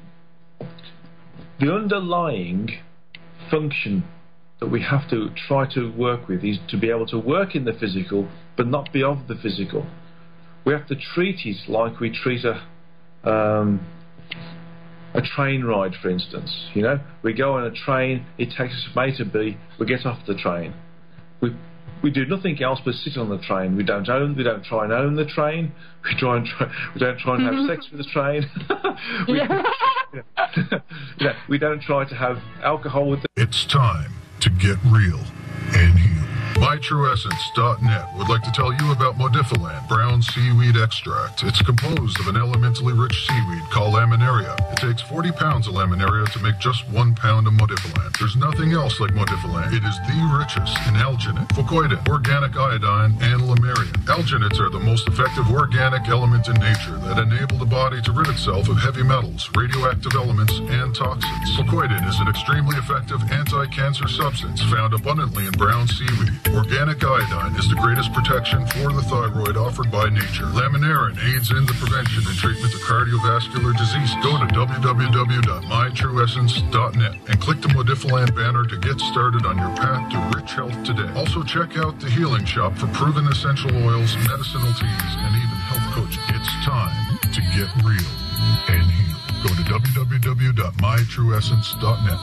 underlying function that we have to try to work with is to be able to work in the physical but not be of the physical. We have to treat it like we treat a train ride, for instance. You know, we go on a train, it takes us from A to B, we get off the train. We do nothing else but sit on the train. We don't try and own the train. We don't try and have sex with the train. We don't try to have alcohol with it. It's time to get real and heal. MyTrueEssence.net would like to tell you about Modifiland brown seaweed extract. It's composed of an elementally rich seaweed called laminaria. It takes 40 pounds of laminaria to make just 1 pound of Modifiland. There's nothing else like Modifiland. It is the richest in alginate, fucoidin, organic iodine, and lamarian. Alginates are the most effective organic element in nature that enable the body to rid itself of heavy metals, radioactive elements, and toxins. Fucoidin is an extremely effective anti-cancer substance found abundantly in brown seaweed. Organic iodine is the greatest protection for the thyroid offered by nature. Laminarin aids in the prevention and treatment of cardiovascular disease. Go to www.mytrueessence.net and click the Modifiland banner to get started on your path to rich health today. Also check out the Healing Shop for proven essential oils, medicinal teas, and even health coaching. It's time to get real and heal. Go to www.mytrueessence.net.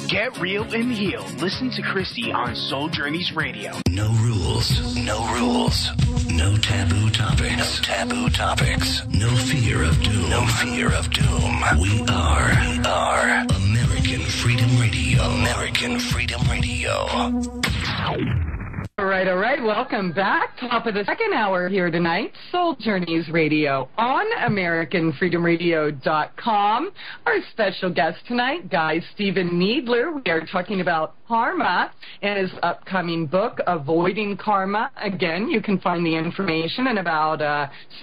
Get real and heal. Listen to Christie on Soul Journeys Radio. No rules. No rules. No taboo topics. No taboo topics. No fear of doom. No fear of doom. We are American Freedom Radio. American Freedom Radio. All right. Welcome back. Top of the second hour here tonight. Soul Journeys Radio on AmericanFreedomRadio.com. Our special guest tonight, Guy Stephen Needler. We are talking about karma and his upcoming book, Avoiding Karma. Again, you can find the information and about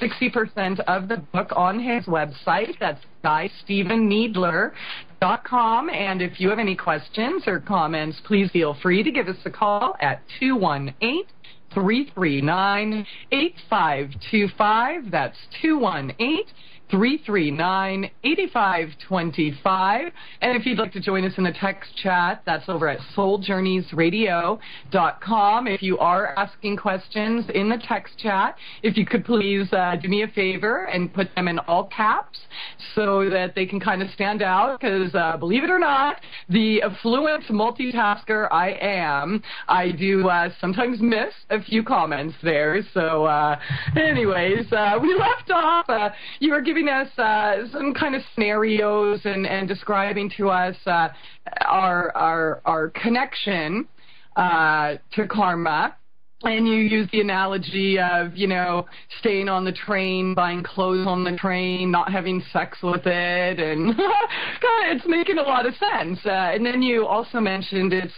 60% of the book on his website. That's GuyStephenNeedler.com. And if you have any questions or comments, please feel free to give us a call at 218-339-8525. That's 218-339-8525. And if you'd like to join us in the text chat, that's over at souljourneysradio.com. If you are asking questions in the text chat, if you could please do me a favor and put them in all caps so that they can kind of stand out, because believe it or not, the affluent multitasker I am, I do sometimes miss a few comments there. So anyways, we left off, you were giving us some kind of scenarios and describing to us our connection to karma. And you use the analogy of, you know, staying on the train, buying clothes on the train, not having sex with it, and it's making a lot of sense. And then you also mentioned it's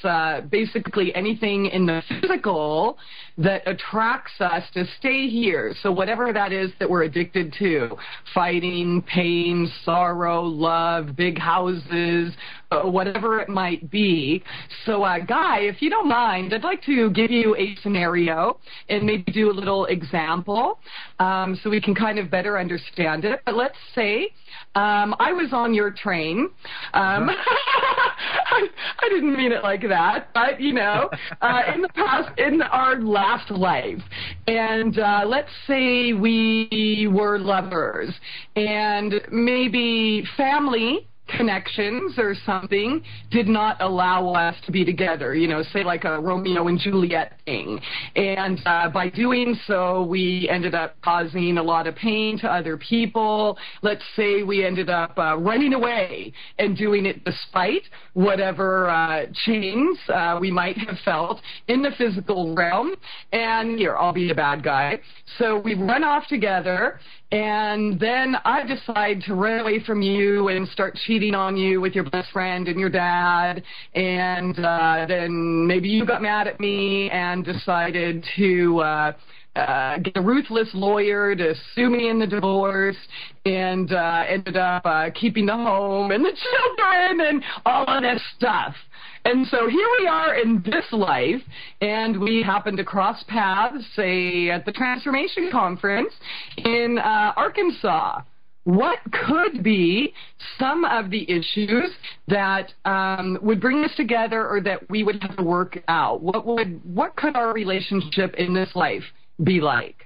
basically anything in the physical that attracts us to stay here. So whatever that is that we're addicted to, fighting, pain, sorrow, love, big houses, whatever it might be. So, Guy, if you don't mind, I'd like to give you a scenario and maybe do a little example so we can kind of better understand it. But let's say I was on your train. I didn't mean it like that, but, you know, in the past, in our last life, and let's say we were lovers, and maybe family connections or something did not allow us to be together, you know, say like a Romeo and Juliet thing. And by doing so, we ended up causing a lot of pain to other people. Let's say we ended up running away and doing it despite whatever chains we might have felt in the physical realm. And here, I'll be the bad guy. So we run off together, and then I decide to run away from you and start cheating on you with your best friend and your dad, and then maybe you got mad at me and decided to get a ruthless lawyer to sue me in the divorce, and ended up keeping the home and the children and all of this stuff. And so here we are in this life, and we happen to cross paths, say, at the Transformation Conference in Arkansas. What could be some of the issues that would bring us together, or that we would have to work out? What could our relationship in this life be like?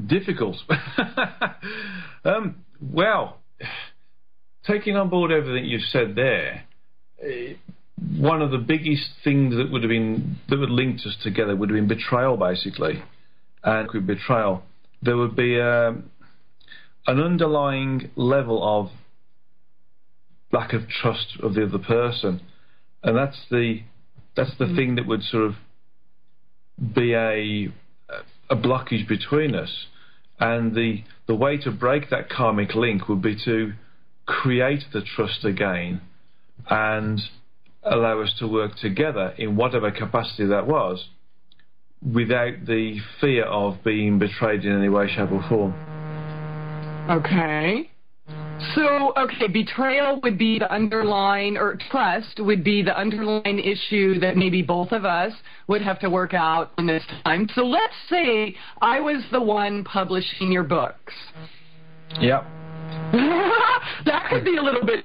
Difficult. Well, taking on board everything you've said there, one of the biggest things that would linked us together would have been betrayal, basically. And with betrayal, there would be an underlying level of lack of trust of the other person, and that's the thing that would sort of be a blockage between us. And the way to break that karmic link would be to create the trust again and allow us to work together in whatever capacity that was, without the fear of being betrayed in any way, shape or form. Okay. So, betrayal would be the underlying, or trust would be the underlying issue that maybe both of us would have to work out in this time. So let's say I was the one publishing your books. Yep. That could be a little bit,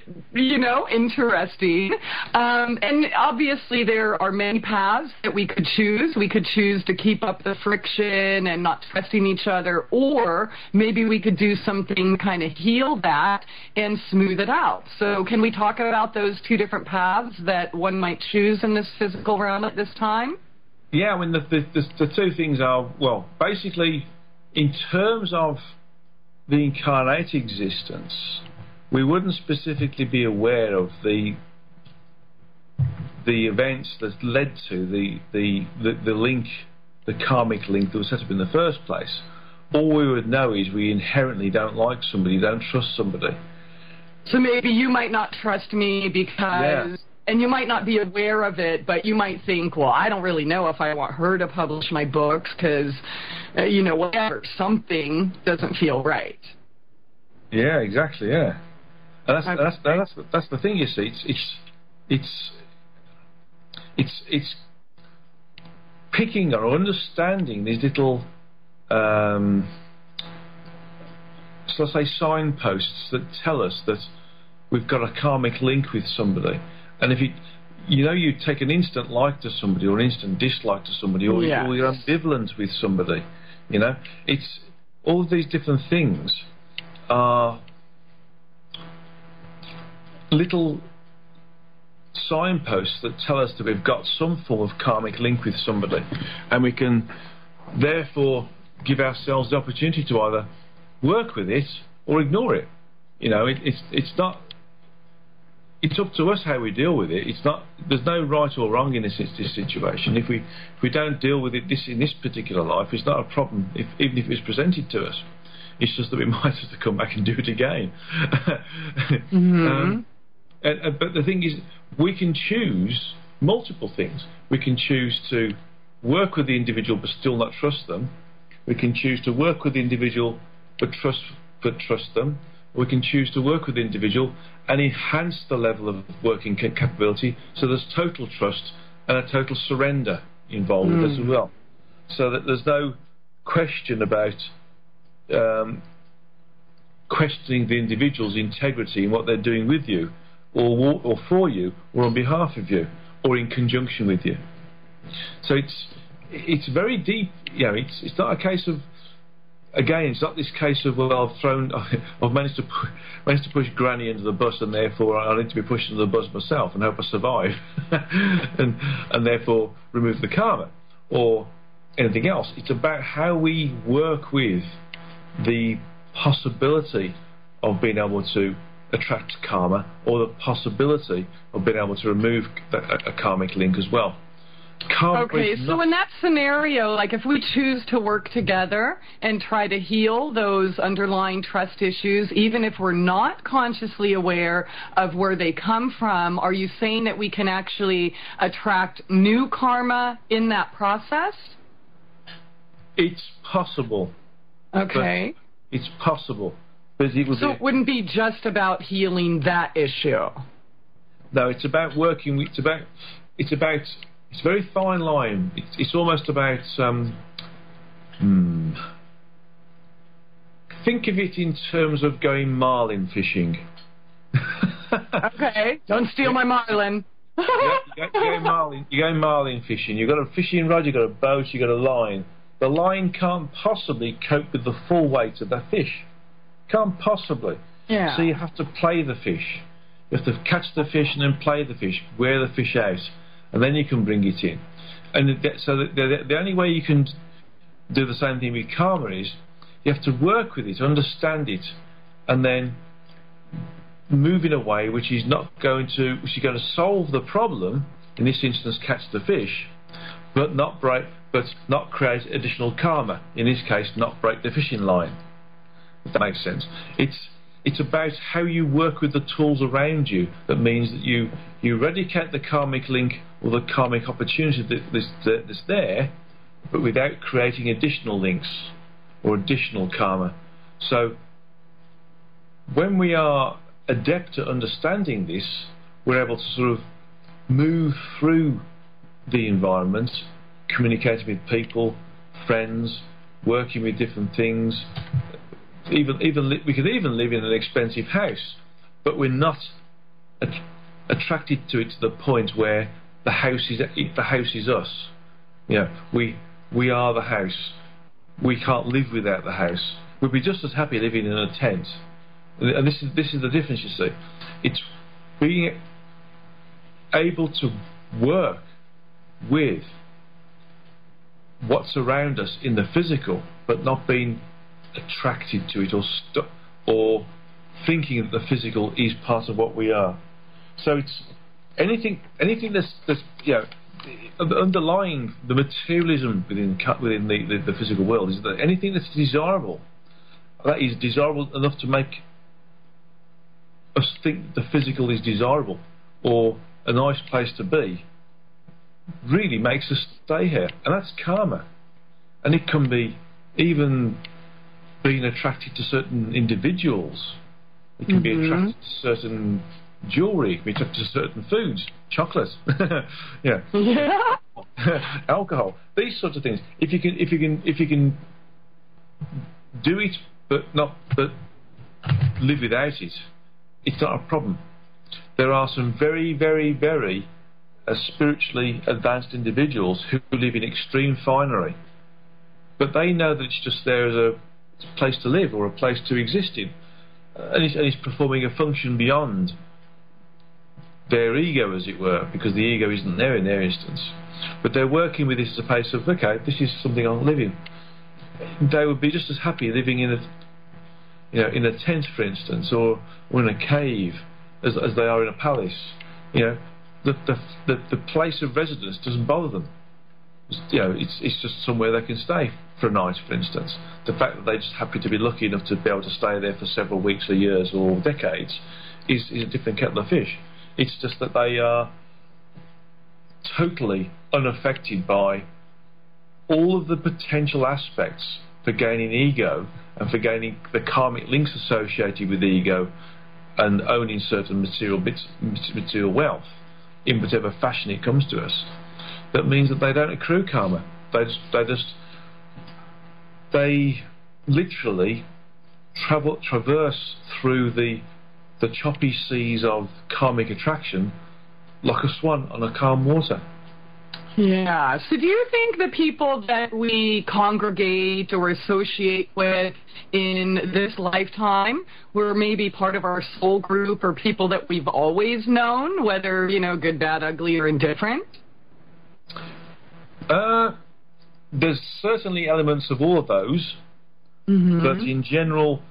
interesting. And obviously there are many paths that we could choose. We could choose to keep up the friction and not trusting each other, or maybe we could do something kind of heal that and smooth it out. So can we talk about those two different paths that one might choose in this physical realm at this time? Yeah, I mean, the two things are, well, basically, in terms of the incarnate existence, we wouldn't specifically be aware of the events that led to the link, the karmic link that was set up in the first place. All we would know is we inherently don't like somebody, don't trust somebody. So maybe you might not trust me because, and you might not be aware of it, but you might think, well, I don't really know if I want her to publish my books because, whatever, something doesn't feel right. Yeah, exactly, yeah. And that's the thing, you see. It's picking or understanding these little, so let's say, signposts that tell us that we've got a karmic link with somebody. And if you take an instant like to somebody, or an instant dislike to somebody, or you're ambivalent with somebody, it's all of these different things are little signposts that tell us that we've got some form of karmic link with somebody, and we can therefore give ourselves the opportunity to either work with it or ignore it. It's up to us how we deal with it. There's no right or wrong in this situation. If we don't deal with it in this particular life, it's not a problem, even if it's presented to us. It's just that we might have to come back and do it again. Mm-hmm. But the thing is, we can choose multiple things. We can choose to work with the individual but still not trust them. We can choose to work with the individual but trust them. We can choose to work with the individual and enhance the level of working capability, so there's total trust and a total surrender involved with this as well. So that there's no question about questioning the individual's integrity in what they're doing with you, or for you, or on behalf of you, or in conjunction with you. So it's very deep. It's not a case of again, it's not this case of, well, I've managed to push Granny into the bus, and therefore I need to be pushed into the bus myself and hope I survive, and therefore remove the karma or anything else. It's about how we work with the possibility of being able to attract karma, or the possibility of being able to remove a karmic link as well. Okay, so in that scenario, like if we choose to work together and try to heal those underlying trust issues, even if we're not consciously aware of where they come from, are you saying that we can actually attract new karma in that process? It's possible. Okay. It's possible. But it wouldn't be just about healing that issue. No, it's about working. It's a very fine line. It's almost about think of it in terms of going marlin fishing. Okay, don't steal my marlin. You're going marlin fishing. You've got a fishing rod, you've got a boat, you've got a line. The line can't possibly cope with the full weight of that fish. Can't possibly. Yeah. So you have to play the fish. You have to catch the fish and then play the fish, wear the fish out, and then you can bring it in. And so the only way you can do the same thing with karma is you have to work with it, understand it, and then move in a way which is going to solve the problem. In this instance, catch the fish, but not create additional karma. In this case, not break the fishing line. If that makes sense. It's about how you work with the tools around you. That means that you eradicate the karmic link or the karmic opportunity that's there, but without creating additional links or additional karma. So when we are adept at understanding this, we're able to sort of move through the environment, communicating with people, friends, working with different things. We could even live in an expensive house, but we're not attracted to it to the point where the house is us. We are the house. We can't live without the house. We'd be just as happy living in a tent. And this is the difference, you see. It's being able to work with what's around us in the physical, but not being attracted to it or thinking that the physical is part of what we are. So it's anything that's underlying the materialism within the physical world is that anything that's desirable, that is desirable enough to make us think the physical is desirable or a nice place to be, really makes us stay here, and that's karma. And it can be even being attracted to certain individuals. It can be attracted to certain jewellery. It can be attracted to certain foods, chocolate, alcohol. These sorts of things. If you can do it, but live without it, it's not a problem. There are some very, very, very spiritually advanced individuals who live in extreme finery, but they know that it's just there as a place to live or a place to exist in, and it's performing a function beyond their ego, as it were, because the ego isn't there in their instance. But they're working with this as a place of, okay, this is something I'll live in. They would be just as happy living in a tent, for instance, or in a cave as they are in a palace. The place of residence doesn't bother them. It's just somewhere they can stay for a night, for instance. The fact that they're just happy to be lucky enough to be able to stay there for several weeks or years or decades is a different kettle of fish. It's just that they are totally unaffected by all of the potential aspects for gaining ego and for gaining the karmic links associated with ego and owning certain material wealth in whatever fashion it comes to us. That means that they don't accrue karma. They literally traverse through the choppy seas of karmic attraction like a swan on a calm water. Yeah. So do you think the people that we congregate or associate with in this lifetime were maybe part of our soul group or people that we've always known, whether, good, bad, ugly, or indifferent? There's certainly elements of all of those, but in general,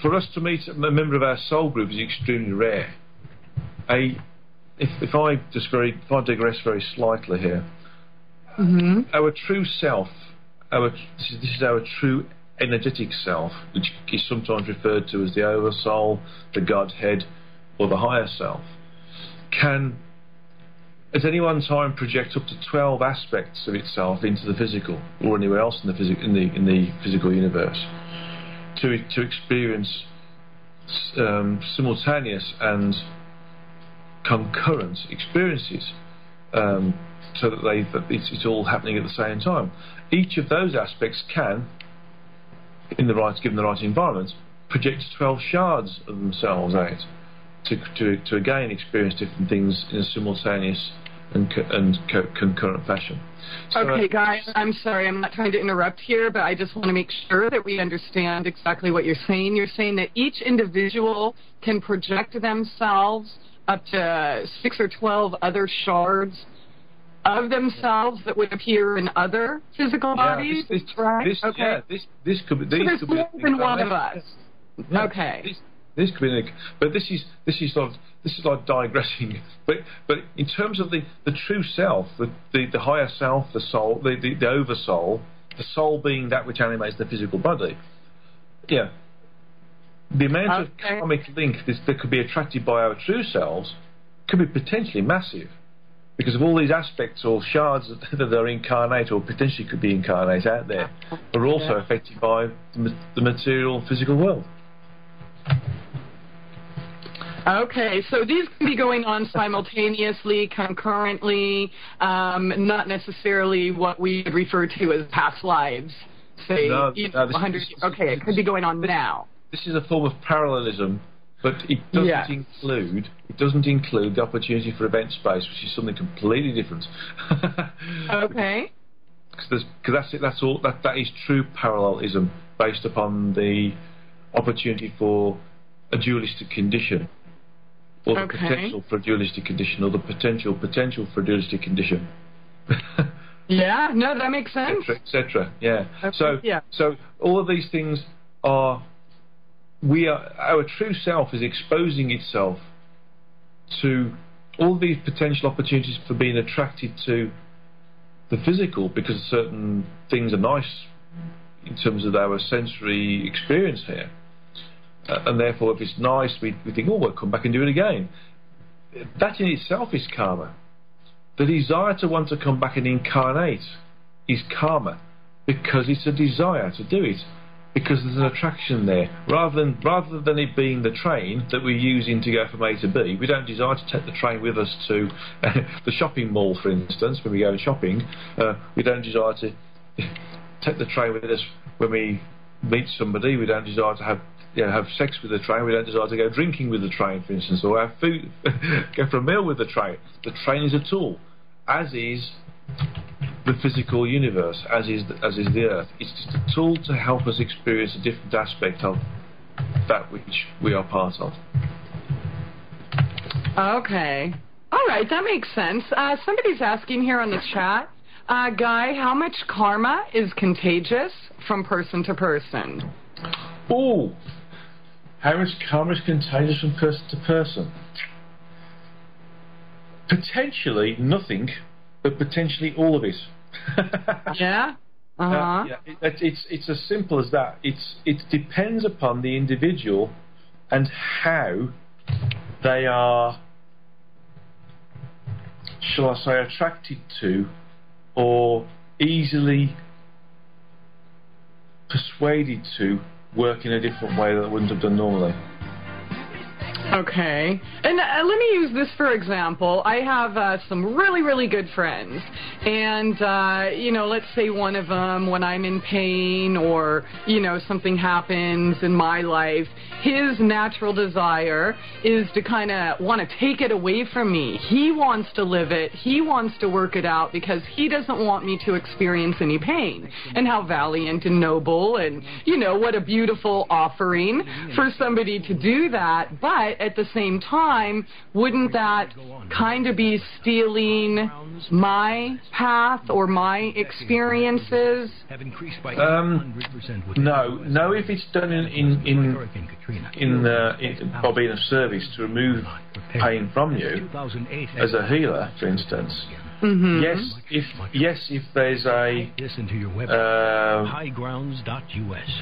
for us to meet a member of our soul group is extremely rare. If I digress very slightly here, our true self, this is our true energetic self, which is sometimes referred to as the oversoul, the Godhead, or the higher self, can at any one time project up to 12 aspects of itself into the physical or anywhere else in the physical universe to experience simultaneous and concurrent experiences, so that it's all happening at the same time. Each of those aspects can, given the right environment, project 12 shards of themselves out to again experience different things in a simultaneous and concurrent fashion. So, okay, guys, I'm sorry, I'm not trying to interrupt here, but I just want to make sure that we understand exactly what you're saying. You're saying that each individual can project themselves up to 6 or 12 other shards of themselves that would appear in other physical bodies, right? This could be. So there's more than one of us. Yeah, okay. This could be, but this is like digressing. But in terms of the true self, the higher self, the soul, the oversoul, the soul being that which animates the physical body. Yeah. The amount of karmic link that could be attracted by our true selves could be potentially massive, because of all these aspects or shards that are incarnate or potentially could be incarnate out there, are also affected by the material physical world. Okay, so these can be going on simultaneously, concurrently, not necessarily what we would refer to as past lives. Say, 100. Okay, it could be going on now. This is a form of parallelism, but it doesn't include the opportunity for event space, which is something completely different. Okay. Because that's all. That is true parallelism based upon the opportunity for a dualistic condition, or the potential for a dualistic condition, or the potential for a dualistic condition. Yeah, no, that makes sense. Etc. Yeah. Okay, So all of these things are. Our true self is exposing itself to all these potential opportunities for being attracted to the physical, because certain things are nice in terms of our sensory experience here, and therefore if it's nice, we think, we'll come back and do it again. That in itself is karma. The desire to want to come back and incarnate is karma, because it's a desire to do it, because there's an attraction there. Rather than it being the train that we're using to go from A to B, we don't desire to take the train with us to the shopping mall, for instance, when we go shopping. We don't desire to take the train with us when we meet somebody. We don't desire to have sex with the train. We don't desire to go drinking with the train, for instance, or have food, go for a meal with the train. The train is a tool, as is the physical universe, as is the earth. It's just a tool to help us experience a different aspect of that which we are part of. Okay. All right, that makes sense. Somebody's asking here on the chat, Guy, how much karma is contagious from person to person? Oh, how much karma is contagious from person to person? Potentially nothing, but potentially all of it. Yeah? It's as simple as that. It depends upon the individual and how they are, shall I say, attracted to or easily persuaded to work in a different way that they wouldn't have done normally. Okay. And let me use this for example. I have some really, really good friends. And, let's say one of them, when I'm in pain or, something happens in my life, his natural desire is to kind of want to take it away from me. He wants to live it. He wants to work it out because he doesn't want me to experience any pain. And how valiant and noble and, what a beautiful offering for somebody to do that. But at the same time, wouldn't that kind of be stealing my path or my experiences? No. If it's done by being of service to remove pain from you, as a healer, for instance. Mm-hmm. Yes. If there's a listen to your website, highgrounds.us.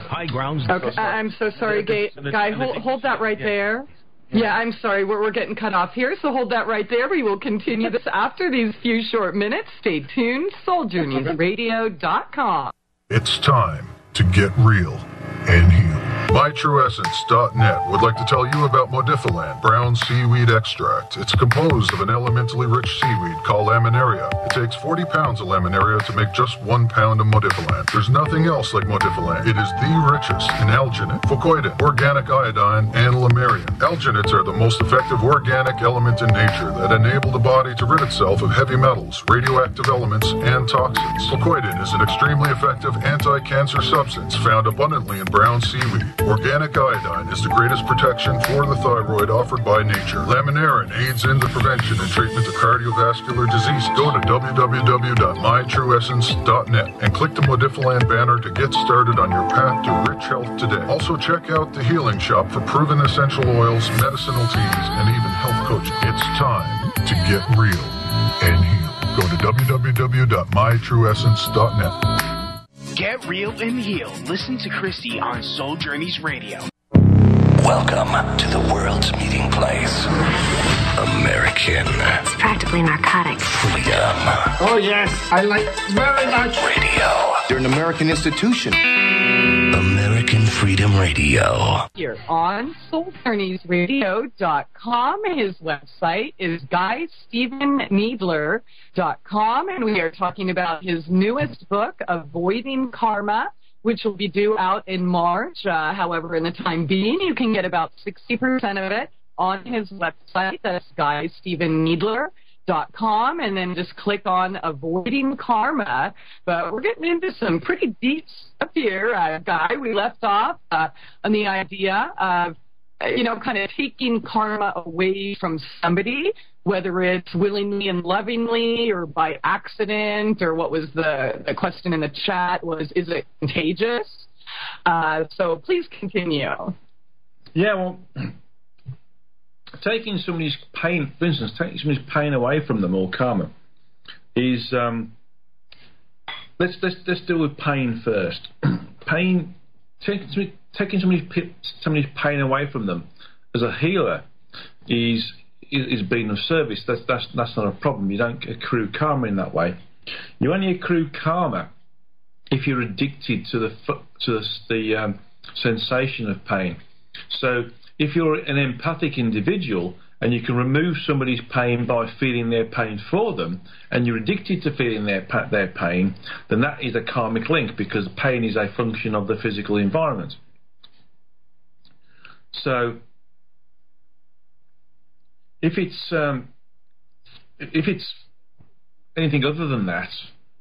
Highgrounds. Okay, I'm so sorry, Guy. Hold that right there. Yeah, I'm sorry. We're getting cut off here, so hold that right there. We will continue this after these few short minutes. Stay tuned. SoulJourneysRadio.com. It's time to get real and heal. MyTrueEssence.net would like to tell you about Modifiland brown seaweed extract. It's composed of an elementally rich seaweed called laminaria. It takes 40 pounds of laminaria to make just 1 pound of Modifiland. There's nothing else like Modifiland. It is the richest in alginate, fucoidin, organic iodine, and lamarian. Alginates are the most effective organic element in nature that enable the body to rid itself of heavy metals, radioactive elements, and toxins. Fucoidin is an extremely effective anti-cancer substance found abundantly in brown seaweed. Organic iodine is the greatest protection for the thyroid offered by nature. Laminarin aids in the prevention and treatment of cardiovascular disease. Go to www.mytrueessence.net and click the Modifiland banner to get started on your path to rich health today. Also check out the Healing Shop for proven essential oils, medicinal teas, and even health coaching. It's time to get real and heal. Go to www.mytrueessence.net. Get real and heal. Listen to Christie on Soul Journeys Radio. Welcome to the world's meeting place. American. It's practically narcotics. Freedom. Oh, yes. I like very much. Radio. You're an American institution. American Freedom Radio. Here on SoulJourneysRadio.com. His website is GuyStephenNeedler.com, and we are talking about his newest book, Avoiding Karma, which will be due out in March. However, in the time being, you can get about 60% of it on his website. That's GuyStephenNeedler.com, and then just click on Avoiding Karma. But we're getting into some pretty deep stuff here, Guy. We left off on the idea of, kind of taking karma away from somebody, whether it's willingly and lovingly or by accident, or what was the question in the chat was, is it contagious? So please continue. Yeah, well, taking somebody's pain, for instance, taking somebody's pain away from them, or karma, is let's deal with pain first. Pain, taking somebody's pain away from them as a healer is being of service. That's not a problem. You don't accrue karma in that way. You only accrue karma if you're addicted to the sensation of pain. So if you're an empathic individual and you can remove somebody's pain by feeling their pain for them, and you're addicted to feeling their pain, then that is a karmic link, because pain is a function of the physical environment. So if it's anything other than that,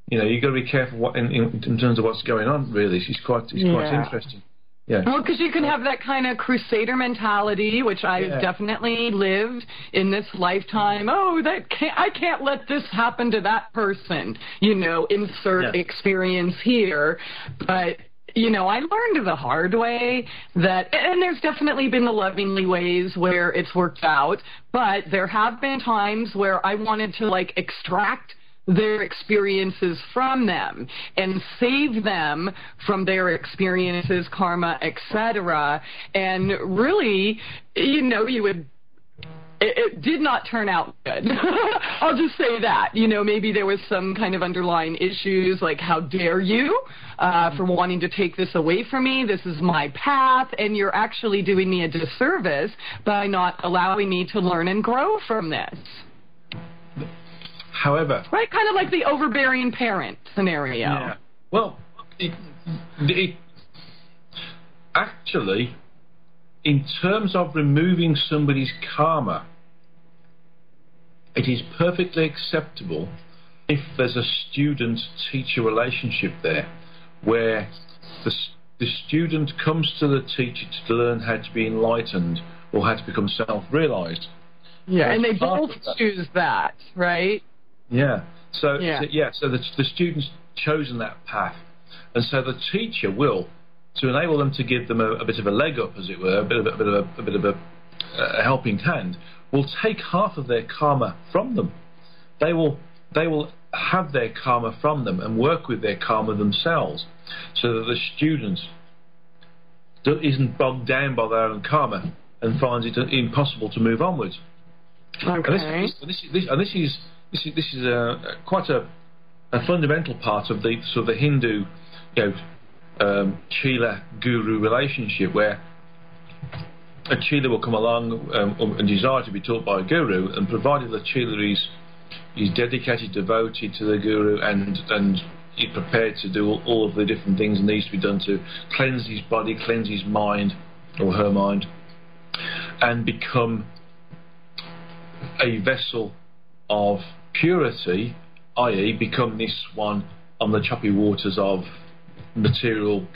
you've got to be careful in terms of what's going on. Really, it's quite interesting. Yeah. Well, because you can have that kind of crusader mentality, which I've definitely lived in this lifetime. Oh, I can't let this happen to that person. Insert experience here, but. I learned the hard way that, and there's definitely been the lovingly ways where it's worked out, but there have been times where I wanted to extract their experiences from them and save them from their experiences, karma, etc. And really, it it did not turn out good. I'll just say that. You know, maybe there was some kind of underlying issues, like, how dare you for wanting to take this away from me? This is my path, and you're actually doing me a disservice by not allowing me to learn and grow from this. However... Right, kind of like the overbearing parent scenario. Yeah. Well, actually, in terms of removing somebody's karma, it is perfectly acceptable if there's a student-teacher relationship there, where the student comes to the teacher to learn how to be enlightened or how to become self-realized. Yeah, and they both choose that, right? Yeah. So the student's chosen that path, and so the teacher will, to enable them to give them a bit of a leg up, as it were, a bit of a helping hand, will take half of their karma from them. They will have their karma from them and work with their karma themselves, so that the student isn't bogged down by their own karma and finds it impossible to move onwards. Okay. And this is quite a fundamental part of the sort of the Hindu, Chela guru relationship, where a Chela will come along and desire to be taught by a guru, and provided the Chela is dedicated, devoted to the guru, and is prepared to do all of the different things that needs to be done to cleanse his body, cleanse his mind or her mind, and become a vessel of purity, i.e. become this one on the choppy waters of material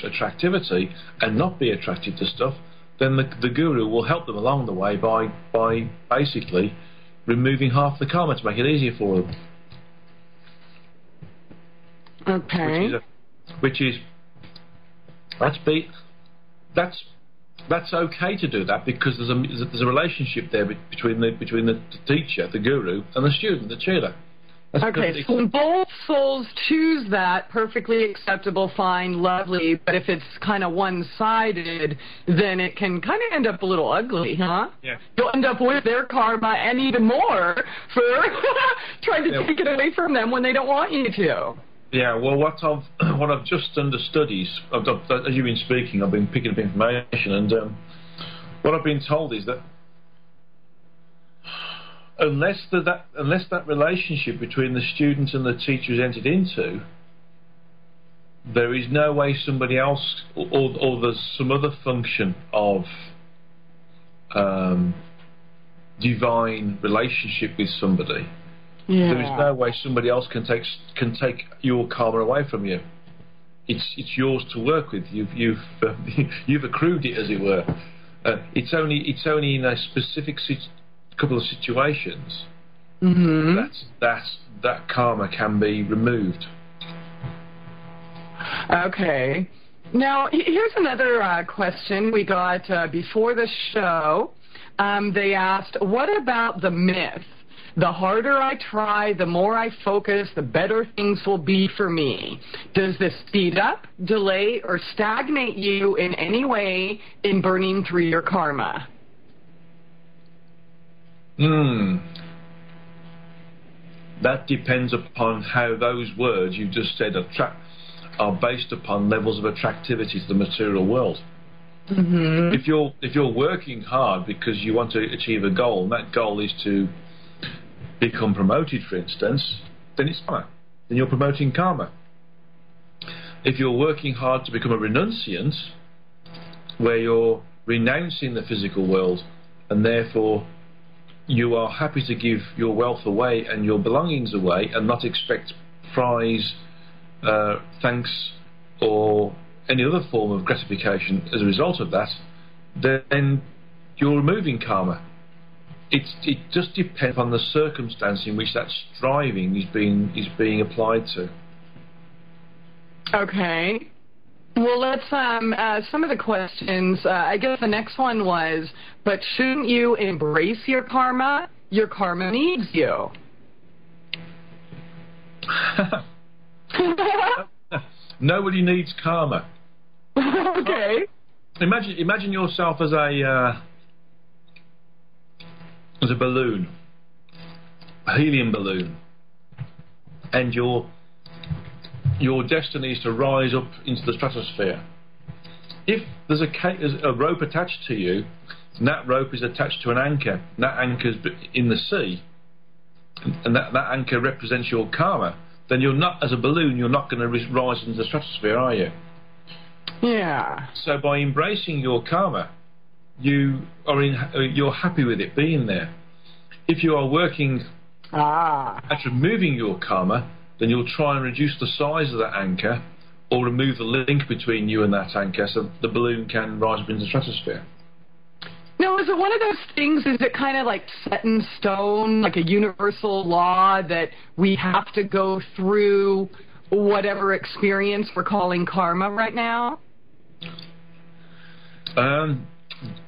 attractivity and not be attracted to stuff, then the guru will help them along the way by basically removing half the karma to make it easier for them. Okay. That's okay to do that, because there's a relationship there between the teacher, the guru, and the student, the Chela. Okay, so when both souls choose that, perfectly acceptable, fine, lovely, but if it's kind of one-sided, then it can kind of end up a little ugly, huh? Yeah. You'll end up with their karma and even more for trying to take it away from them when they don't want you to. Yeah, well, what I've just done the studies, as you've been speaking, I've been picking up information, and what I've been told is that unless that relationship between the student and the teacher is entered into, there is no way somebody else, or there's some other function of divine relationship with somebody. Yeah. There is no way somebody else can take your karma away from you. It's yours to work with. You've accrued it, as it were. It's only in a specific couple of situations that karma can be removed. Okay. Now, here's another question we got before the show. They asked, what about the myth? The harder I try, the more I focus, the better things will be for me. Does this speed up, delay, or stagnate you in any way in burning through your karma? That depends upon how those words you just said are based upon levels of attractivity to the material world. If you're working hard because you want to achieve a goal, and that goal is to become promoted, for instance, then it's karma. Then you're promoting karma. If you're working hard to become a renunciant, where you're renouncing the physical world, and therefore you are happy to give your wealth away and your belongings away and not expect prize, thanks, or any other form of gratification as a result of that, then you're removing karma. It just depends on the circumstance in which that striving is being applied to. Okay. Well, let's some of the questions. I guess the next one was, but shouldn't you embrace your karma? Your karma needs you. Nobody needs karma. Okay. Imagine yourself as as a balloon, a helium balloon, and your destiny is to rise up into the stratosphere. If there's a rope attached to you, and that rope is attached to an anchor, and that anchor's in the sea, and that anchor represents your karma, then you're not, as a balloon, you're not going to rise into the stratosphere, are you? Yeah. So by embracing your karma, you're happy with it being there. If you are working at removing your karma, then you'll try and reduce the size of that anchor, or remove the link between you and that anchor, so the balloon can rise up into the stratosphere. Now, is it one of those things, is it kind of like set in stone, like a universal law that we have to go through whatever experience we're calling karma right now?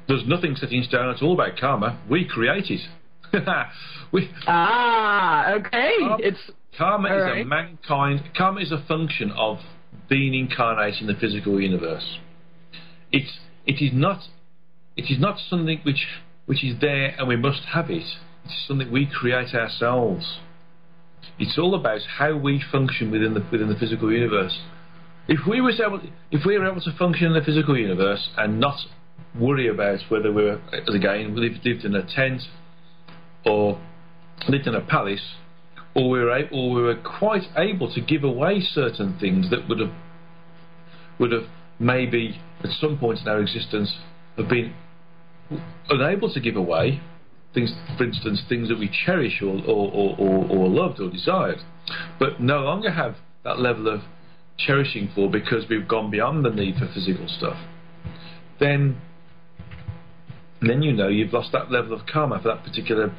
There's nothing set in stone. It's all about karma. We create it. Okay. Karma is a function of being incarnate in the physical universe. It is not something which is there and we must have it. It's something we create ourselves. It's all about how we function within the physical universe. If we were able to function in the physical universe and not worry about whether we lived in a tent or lived in a palace, or we were quite able to give away certain things that would have maybe at some point in our existence have been unable to give away, things, for instance, things that we cherish or loved or desired, but no longer have that level of cherishing for because we've gone beyond the need for physical stuff, then you've lost that level of karma for that particular,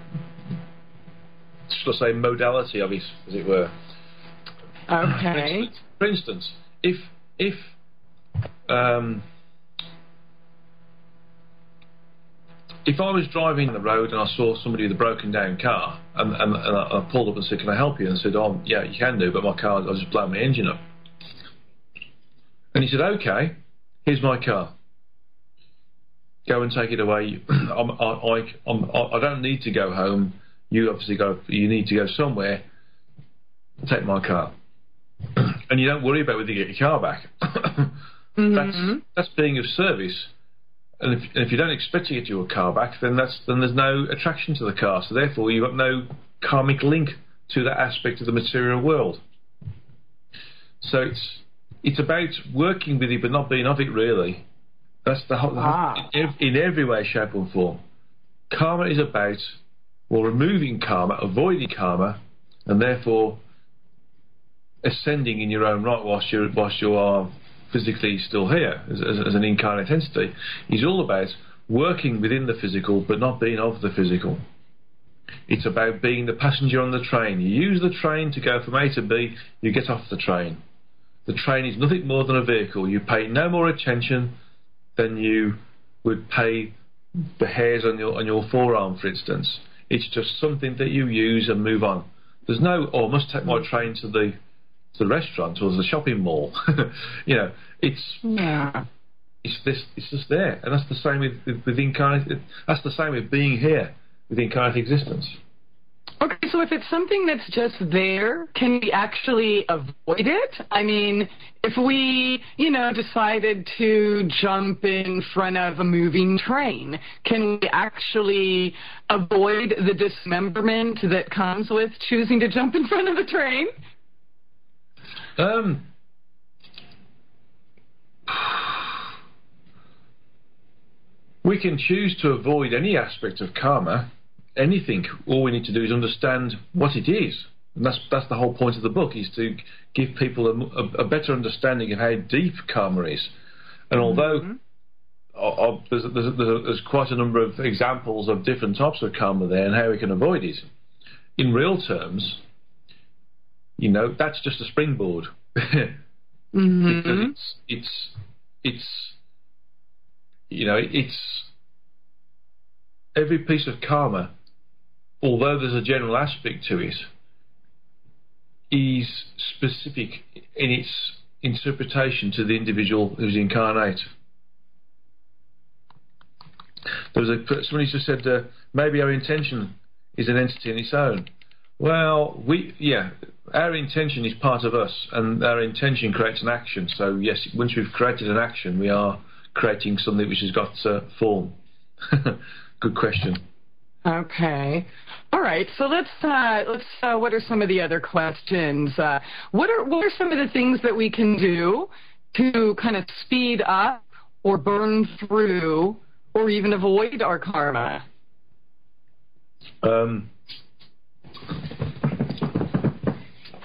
let's say, modality of it, as it were. Okay. For instance, if I was driving the road and I saw somebody with a broken down car, and I pulled up and said, "Can I help you?" and I said, "Oh, yeah, you can do, but my car, I'll just blow my engine up." And he said, "Okay, here's my car. Go and take it away. I don't need to go home. You obviously you need to go somewhere. Take my car." And you don't worry about whether you get your car back. That's being of service. And if you don't expect to get your car back, then there's no attraction to the car. So therefore, you've got no karmic link to that aspect of the material world. So it's about working with it, but not being of it. Really, that's the whole. In every way, shape, or form, karma is about removing karma, avoiding karma, and therefore ascending in your own right whilst you are physically still here as an incarnate entity. Is all about working within the physical but not being of the physical. It's about being the passenger on the train. You use the train to go from A to B, you get off the train. The train is nothing more than a vehicle. You pay no more attention than you would pay the hairs on your forearm, for instance. It's just something that you use and move on. There's no, I must take my train to the restaurant or the shopping mall. It's just there, and that's the same with incarnate. That's the same with being here, with incarnate existence. Okay, so if it's something that's just there, can we actually avoid it? I mean, if we, decided to jump in front of a moving train, can we actually avoid the dismemberment that comes with choosing to jump in front of the train? We can choose to avoid any aspect of karma, anything. All we need to do is understand what it is, and that's the whole point of the book, is to give people a better understanding of how deep karma is. And although there's quite a number of examples of different types of karma there and how we can avoid it, in real terms, that's just a springboard. Because it's every piece of karma, although there's a general aspect to it, is specific in its interpretation to the individual who's incarnate. Somebody just said maybe our intention is an entity in its own. Well, our intention is part of us, and our intention creates an action. So yes, once we've created an action, we are creating something which has got form. Good question. Okay. All right. So let's. What are some of the other questions? What are some of the things that we can do to kind of speed up or burn through or even avoid our karma?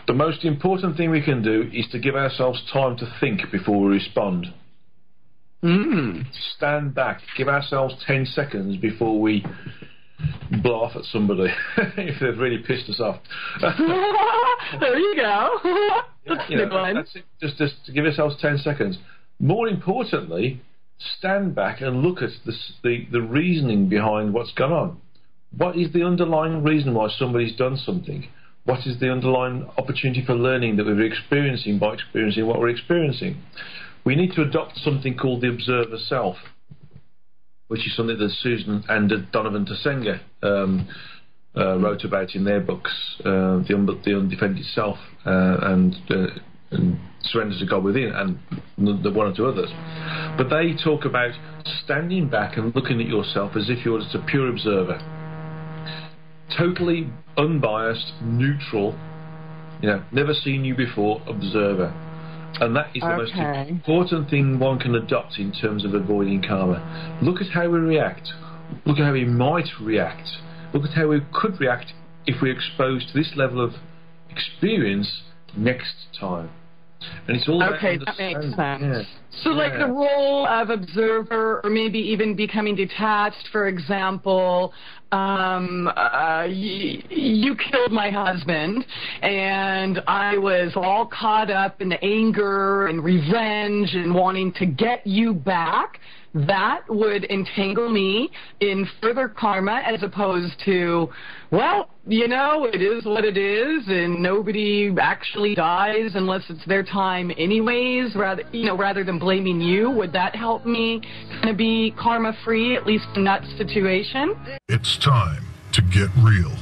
The most important thing we can do is to give ourselves time to think before we respond. Stand back, give ourselves 10 seconds before we blow off at somebody if they've really pissed us off. There you go. That's a good one. That's it. Just to give yourselves 10 seconds. More importantly, stand back and look at the reasoning behind what's gone on. What is the underlying reason why somebody's done something? What is the underlying opportunity for learning that we're experiencing by experiencing what we're experiencing? We need to adopt something called the observer self, which is something that Susan and Donovan Thesenga wrote about in their books, The Undefended Self and Surrender to God Within, and the one or two others. But they talk about standing back and looking at yourself as if you're just a pure observer. Totally unbiased, neutral, never seen you before, observer. And that is the most important thing one can adopt in terms of avoiding karma. Look at how we react. Look at how we might react. Look at how we could react if we're exposed to this level of experience next time. And it's all about that makes sense. Yeah. So like the role of observer, or maybe even becoming detached, for example, you killed my husband, and I was all caught up in anger and revenge and wanting to get you back. That would entangle me in further karma, as opposed to, well, it is what it is, and nobody actually dies unless it's their time anyways, rather than blaming you. Would that help me kind of be karma-free, at least in that situation? It's time to get real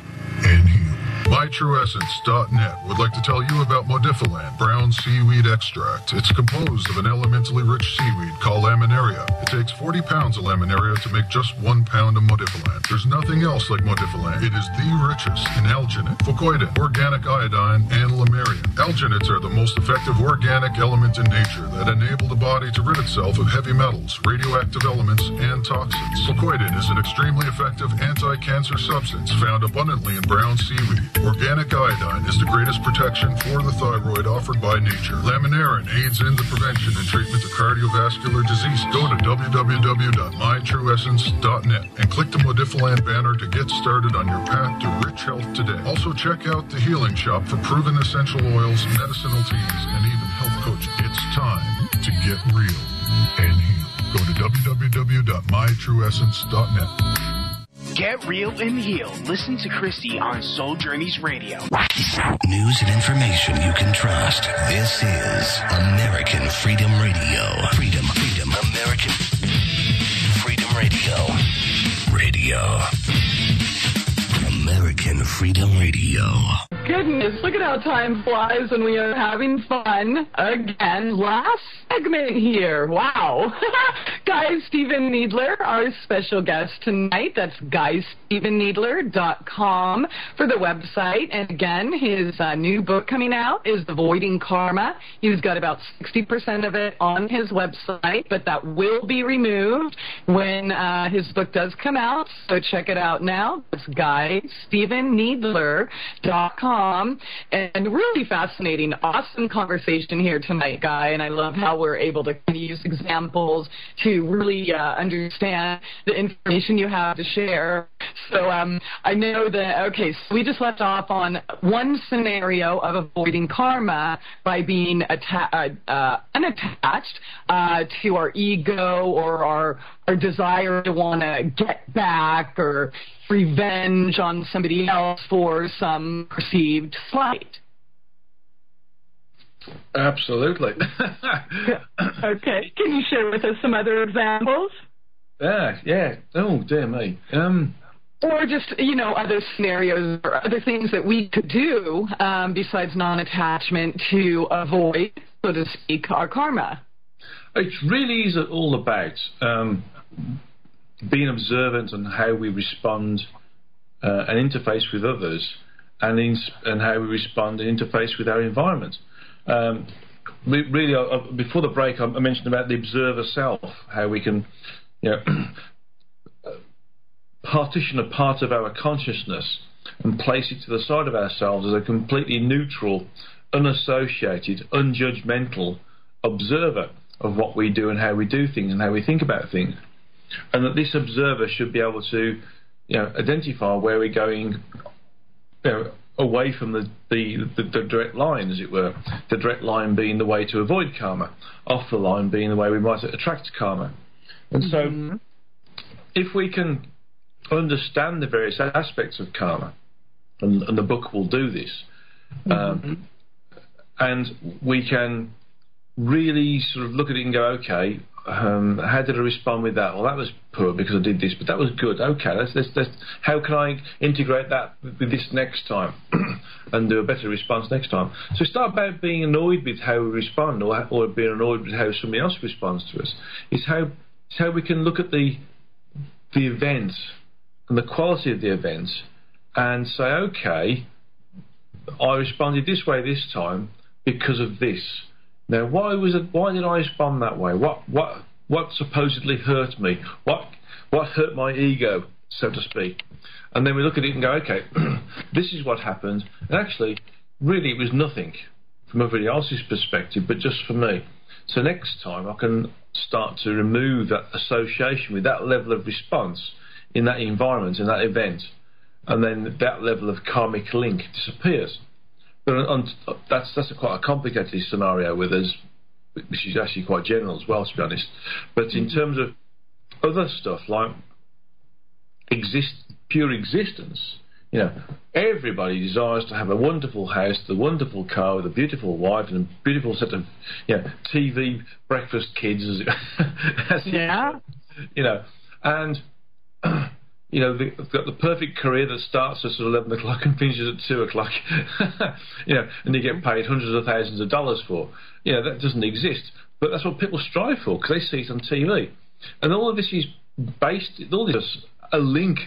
and heal. MyTrueEssence.net would like to tell you about Modifiland brown seaweed extract. It's composed of an elementally rich seaweed called laminaria. It takes 40 pounds of laminaria to make just 1 pound of Modifiland. There's nothing else like Modifiland. It is the richest in alginate, fucoidin, organic iodine, and lamarian. Alginates are the most effective organic element in nature that enable the body to rid itself of heavy metals, radioactive elements, and toxins. Fucoidin is an extremely effective anti-cancer substance found abundantly in brown seaweed. Organic iodine is the greatest protection for the thyroid offered by nature. Laminarin aids in the prevention and treatment of cardiovascular disease. Go to www.mytrueessence.net and click the Modifiland banner to get started on your path to rich health today. Also check out the Healing Shop for proven essential oils, medicinal teas, and even health coaching. It's time to get real and heal. Go to www.mytrueessence.net. Get real and heal. Listen to Christie on Soul Journeys Radio. News and information you can trust. This is American Freedom Radio. Freedom, American Freedom Radio. American Freedom Radio. Goodness, look at how time flies when we are having fun. Again, last segment here. Wow. Guy Stephen Needler, our special guest tonight. That's GuyStephenNeedler.com for the website. And again, his new book coming out is Avoiding Karma. He's got about 60% of it on his website, but that will be removed when his book does come out. So check it out now. It's GuyStephenNeedler.com. And really fascinating, awesome conversation here tonight, Guy. And I love how we're able to use examples to really understand the information you have to share. So I know that, so we just left off on one scenario of avoiding karma by being unattached to our ego or our desire to want to get back or revenge on somebody else for some perceived slight. Absolutely. Okay. Can you share with us some other examples? Yeah. Oh, dear me. Or just, other scenarios or other things that we could do besides non-attachment to avoid, so to speak, our karma. It really is all about being observant on how we respond and interface with others, and how we respond and interface with our environment. Before the break, I mentioned about the observer self, how we can, partition a part of our consciousness and place it to the side of ourselves as a completely neutral, unassociated, unjudgmental observer of what we do and how we do things and how we think about things. And that this observer should be able to, identify where we're going, away from the direct line, as it were. The direct line being the way to avoid karma, off the line being the way we might attract karma. And so, if we can understand the various aspects of karma, and the book will do this, and we can really sort of look at it and go, okay, how did I respond with that? Well, that was poor because I did this, but that was good. Okay, let's how can I integrate that with this next time and do a better response next time? So it's not about being annoyed with how we respond or being annoyed with how somebody else responds to us. It's how we can look at the events and the quality of the events and say, okay, I responded this way this time because of this. Now, why did I respond that way? What supposedly hurt me? What hurt my ego, so to speak? And then we look at it and go, okay, this is what happened. And actually, really, it was nothing from everybody else's perspective, but just for me. So next time, I can start to remove that association with that level of response in that environment, in that event, and then that level of karmic link disappears. But that's quite a complicated scenario with us, which is actually quite general as well, to be honest. But in terms of other stuff like pure existence, everybody desires to have a wonderful house, a wonderful car with a beautiful wife and a beautiful set of, TV breakfast kids, and they've got the perfect career that starts at sort of 11 o'clock and finishes at 2 o'clock, and you get paid hundreds of thousands of dollars for. That doesn't exist. But that's what people strive for because they see it on TV. And all of this is a link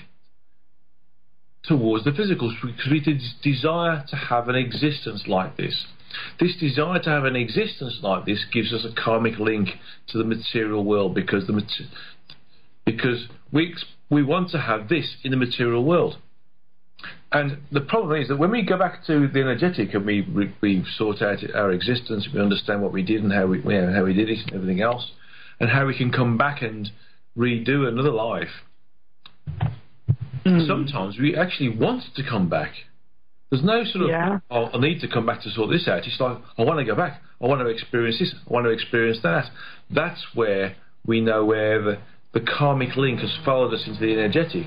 towards the physical, because we desire to have an existence like this. This desire to have an existence like this gives us a karmic link to the material world because we want to have this in the material world. And the problem is that when we go back to the energetic and we sort out our existence, we understand what we did and how we did it and everything else, and how we can come back and redo another life. Sometimes we actually want to come back. There's no sort of, I need to come back to sort this out. It's like, I want to go back. I want to experience this. I want to experience that. That's where we know where the karmic link has followed us into the energetic,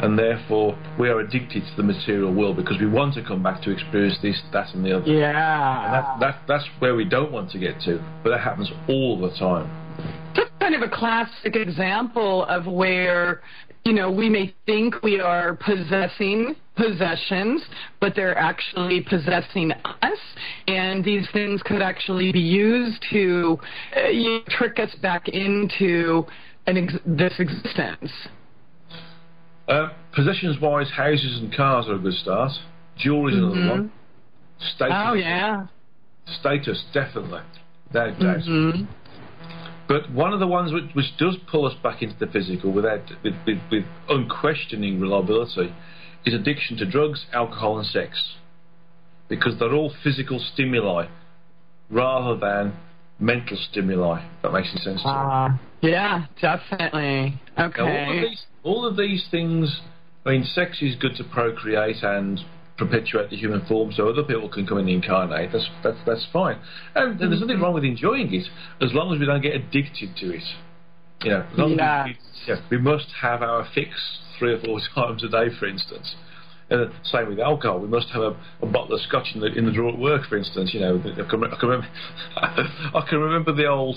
and therefore we are addicted to the material world because we want to come back to experience this, that and the other. And that's where we don't want to get to, but that happens all the time. That's kind of a classic example of where, we may think we are possessing possessions, but they're actually possessing us, and these things could actually be used to trick us back into this existence. Possessions-wise, houses and cars are a good start. Jewelry is another one. Status. Status, definitely. Without doubt. But one of the ones which does pull us back into the physical with unquestioning reliability is addiction to drugs, alcohol and sex. Because they're all physical stimuli rather than mental stimuli, if that makes any sense to you. Yeah, definitely. Okay. Now, all of these things, sex is good to procreate and perpetuate the human form so other people can come and incarnate. That's fine. And there's nothing wrong with enjoying it as long as we don't get addicted to it. As long as we must have our fix 3 or 4 times a day, for instance. And same with alcohol. We must have a bottle of scotch in the drawer at work, for instance. I can remember the old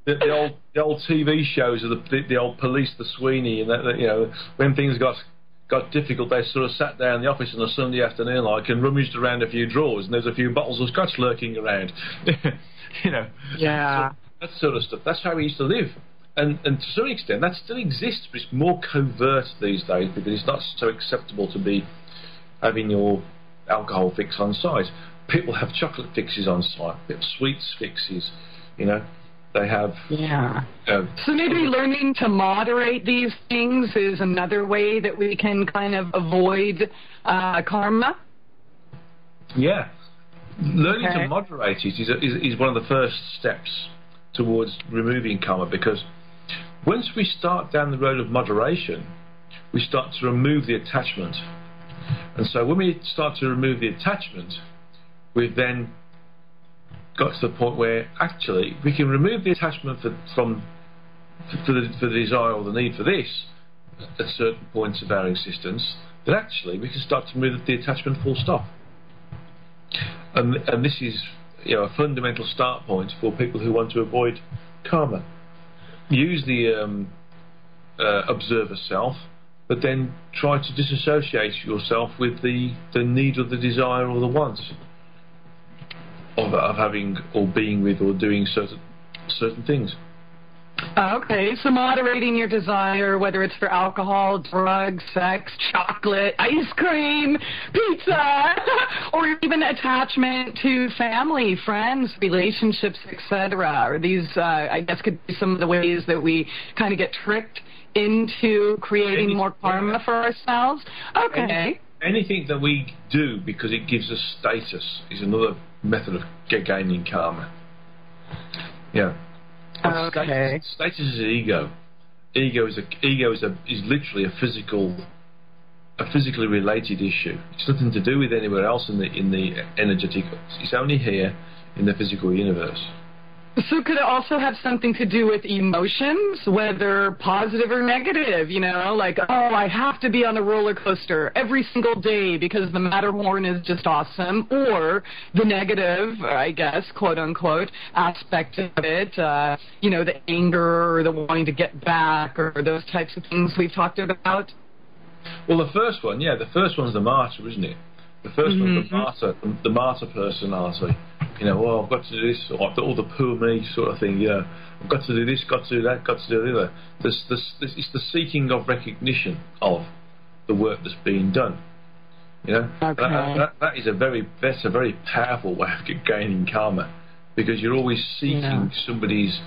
the old TV shows of the old police, the Sweeney, and that, you know, when things got difficult, they sort of sat down in the office on a Sunday afternoon, like, and rummaged around a few drawers, and there's a few bottles of scotch lurking around. You know. Yeah. So, that sort of stuff. That's how we used to live. And to some extent, that still exists, but it's more covert these days because it's not so acceptable to be having your alcohol fix on site. People have chocolate fixes on site. They have sweets fixes. You know, they have. Yeah. So maybe learning to moderate these things is another way that we can kind of avoid karma. Yeah, learning to moderate it is one of the first steps towards removing karma, because once we start down the road of moderation, we start to remove the attachment. And so when we start to remove the attachment, we've then got to the point where actually we can remove the attachment for the desire or the need for this at certain points of our existence, then actually we can start to remove the attachment full stop. And this is, you know, a fundamental start point for people who want to avoid karma. Use the observer self, but then try to disassociate yourself with the need or the desire or the want of having or being with or doing certain things. Okay, so moderating your desire, whether it's for alcohol, drugs, sex, chocolate, ice cream, pizza, or even attachment to family, friends, relationships, etc. Or these, I guess, could be some of the ways that we kind of get tricked into creating more karma for ourselves. Okay. Anything that we do because it gives us status is another method of gaining karma. Yeah. Okay. Status is ego. Ego is literally a physically related issue. It's nothing to do with anywhere else in the energetic. It's only here in the physical universe. So could it also have something to do with emotions, whether positive or negative, you know, like, oh, I have to be on a roller coaster every single day because the Matterhorn is just awesome, or the negative, I guess, quote-unquote, aspect of it, you know, the anger or the wanting to get back or those types of things we've talked about? Well, the first one's the martyr, isn't it? The first one's the martyr personality. You know, well, I've got to do this, or all the poor me sort of thing. You know, I've got to do this, got to do that, got to do the other. It's the seeking of recognition of the work that's being done. You know, that's a very powerful way of gaining karma, because you're always seeking somebody's,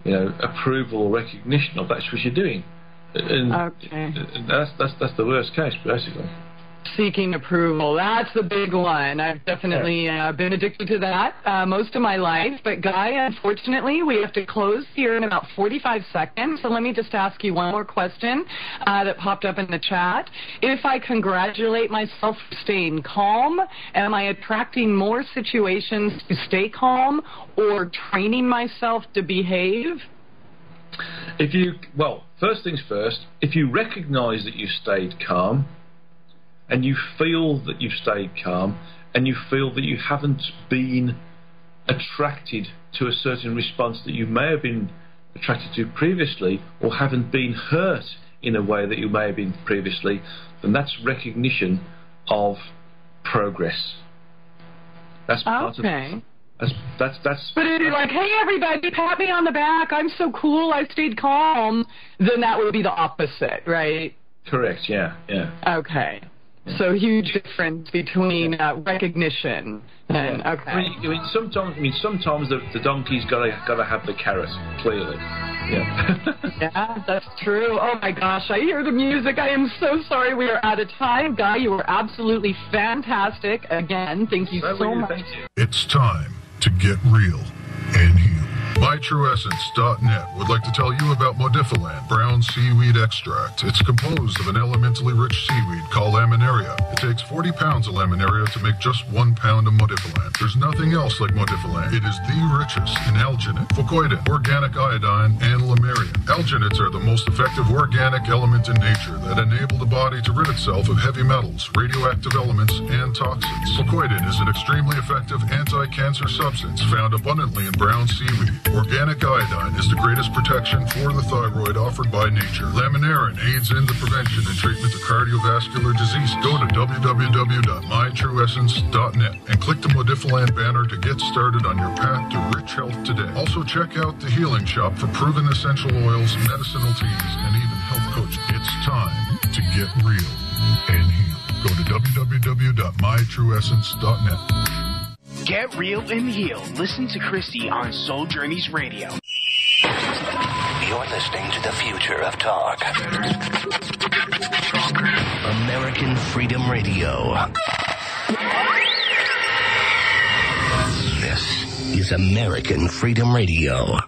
you know, approval or recognition of that's what you're doing. And that's the worst case, basically. Seeking approval, that's the big one. I've definitely been addicted to that most of my life. But Guy, unfortunately, we have to close here in about 45 seconds. So let me just ask you one more question that popped up in the chat. If I congratulate myself for staying calm, am I attracting more situations to stay calm or training myself to behave? First things first, if you recognize that you stayed calm, and you feel that you've stayed calm, and you feel that you haven't been attracted to a certain response that you may have been attracted to previously, or haven't been hurt in a way that you may have been previously, then that's recognition of progress. That's part of it. That's. But if you're like, hey, everybody, pat me on the back, I'm so cool, I stayed calm, then that would be the opposite, right? Correct, yeah. Okay. So huge difference between recognition and sometimes the donkey's gotta have the carrot, clearly. Yeah. Yeah, that's true. Oh my gosh, I hear the music. I am so sorry we are out of time. Guy, you were absolutely fantastic. Again, thank you so much. Thank you. It's time to get real and heal. MyTrueEssence.net would like to tell you about Modifiland brown seaweed extract. It's composed of an elementally rich seaweed called laminaria. It takes 40 pounds of laminaria to make just 1 pound of Modifiland. There's nothing else like Modifiland. It is the richest in alginate, fucoidin, organic iodine, and lamarian. Alginates are the most effective organic element in nature that enable the body to rid itself of heavy metals, radioactive elements, and toxins. Fucoidin is an extremely effective anti-cancer substance found abundantly in brown seaweed. Organic iodine is the greatest protection for the thyroid offered by nature. Laminarin aids in the prevention and treatment of cardiovascular disease. Go to www.mytrueessence.net and click the Modifiland banner to get started on your path to rich health today. Also check out the Healing Shop for proven essential oils, medicinal teas, and even health coaching. It's time to get real and heal. Go to www.mytrueessence.net. Get real and heal. Listen to Christie on Soul Journeys Radio. You're listening to the future of talk. American Freedom Radio. This is American Freedom Radio.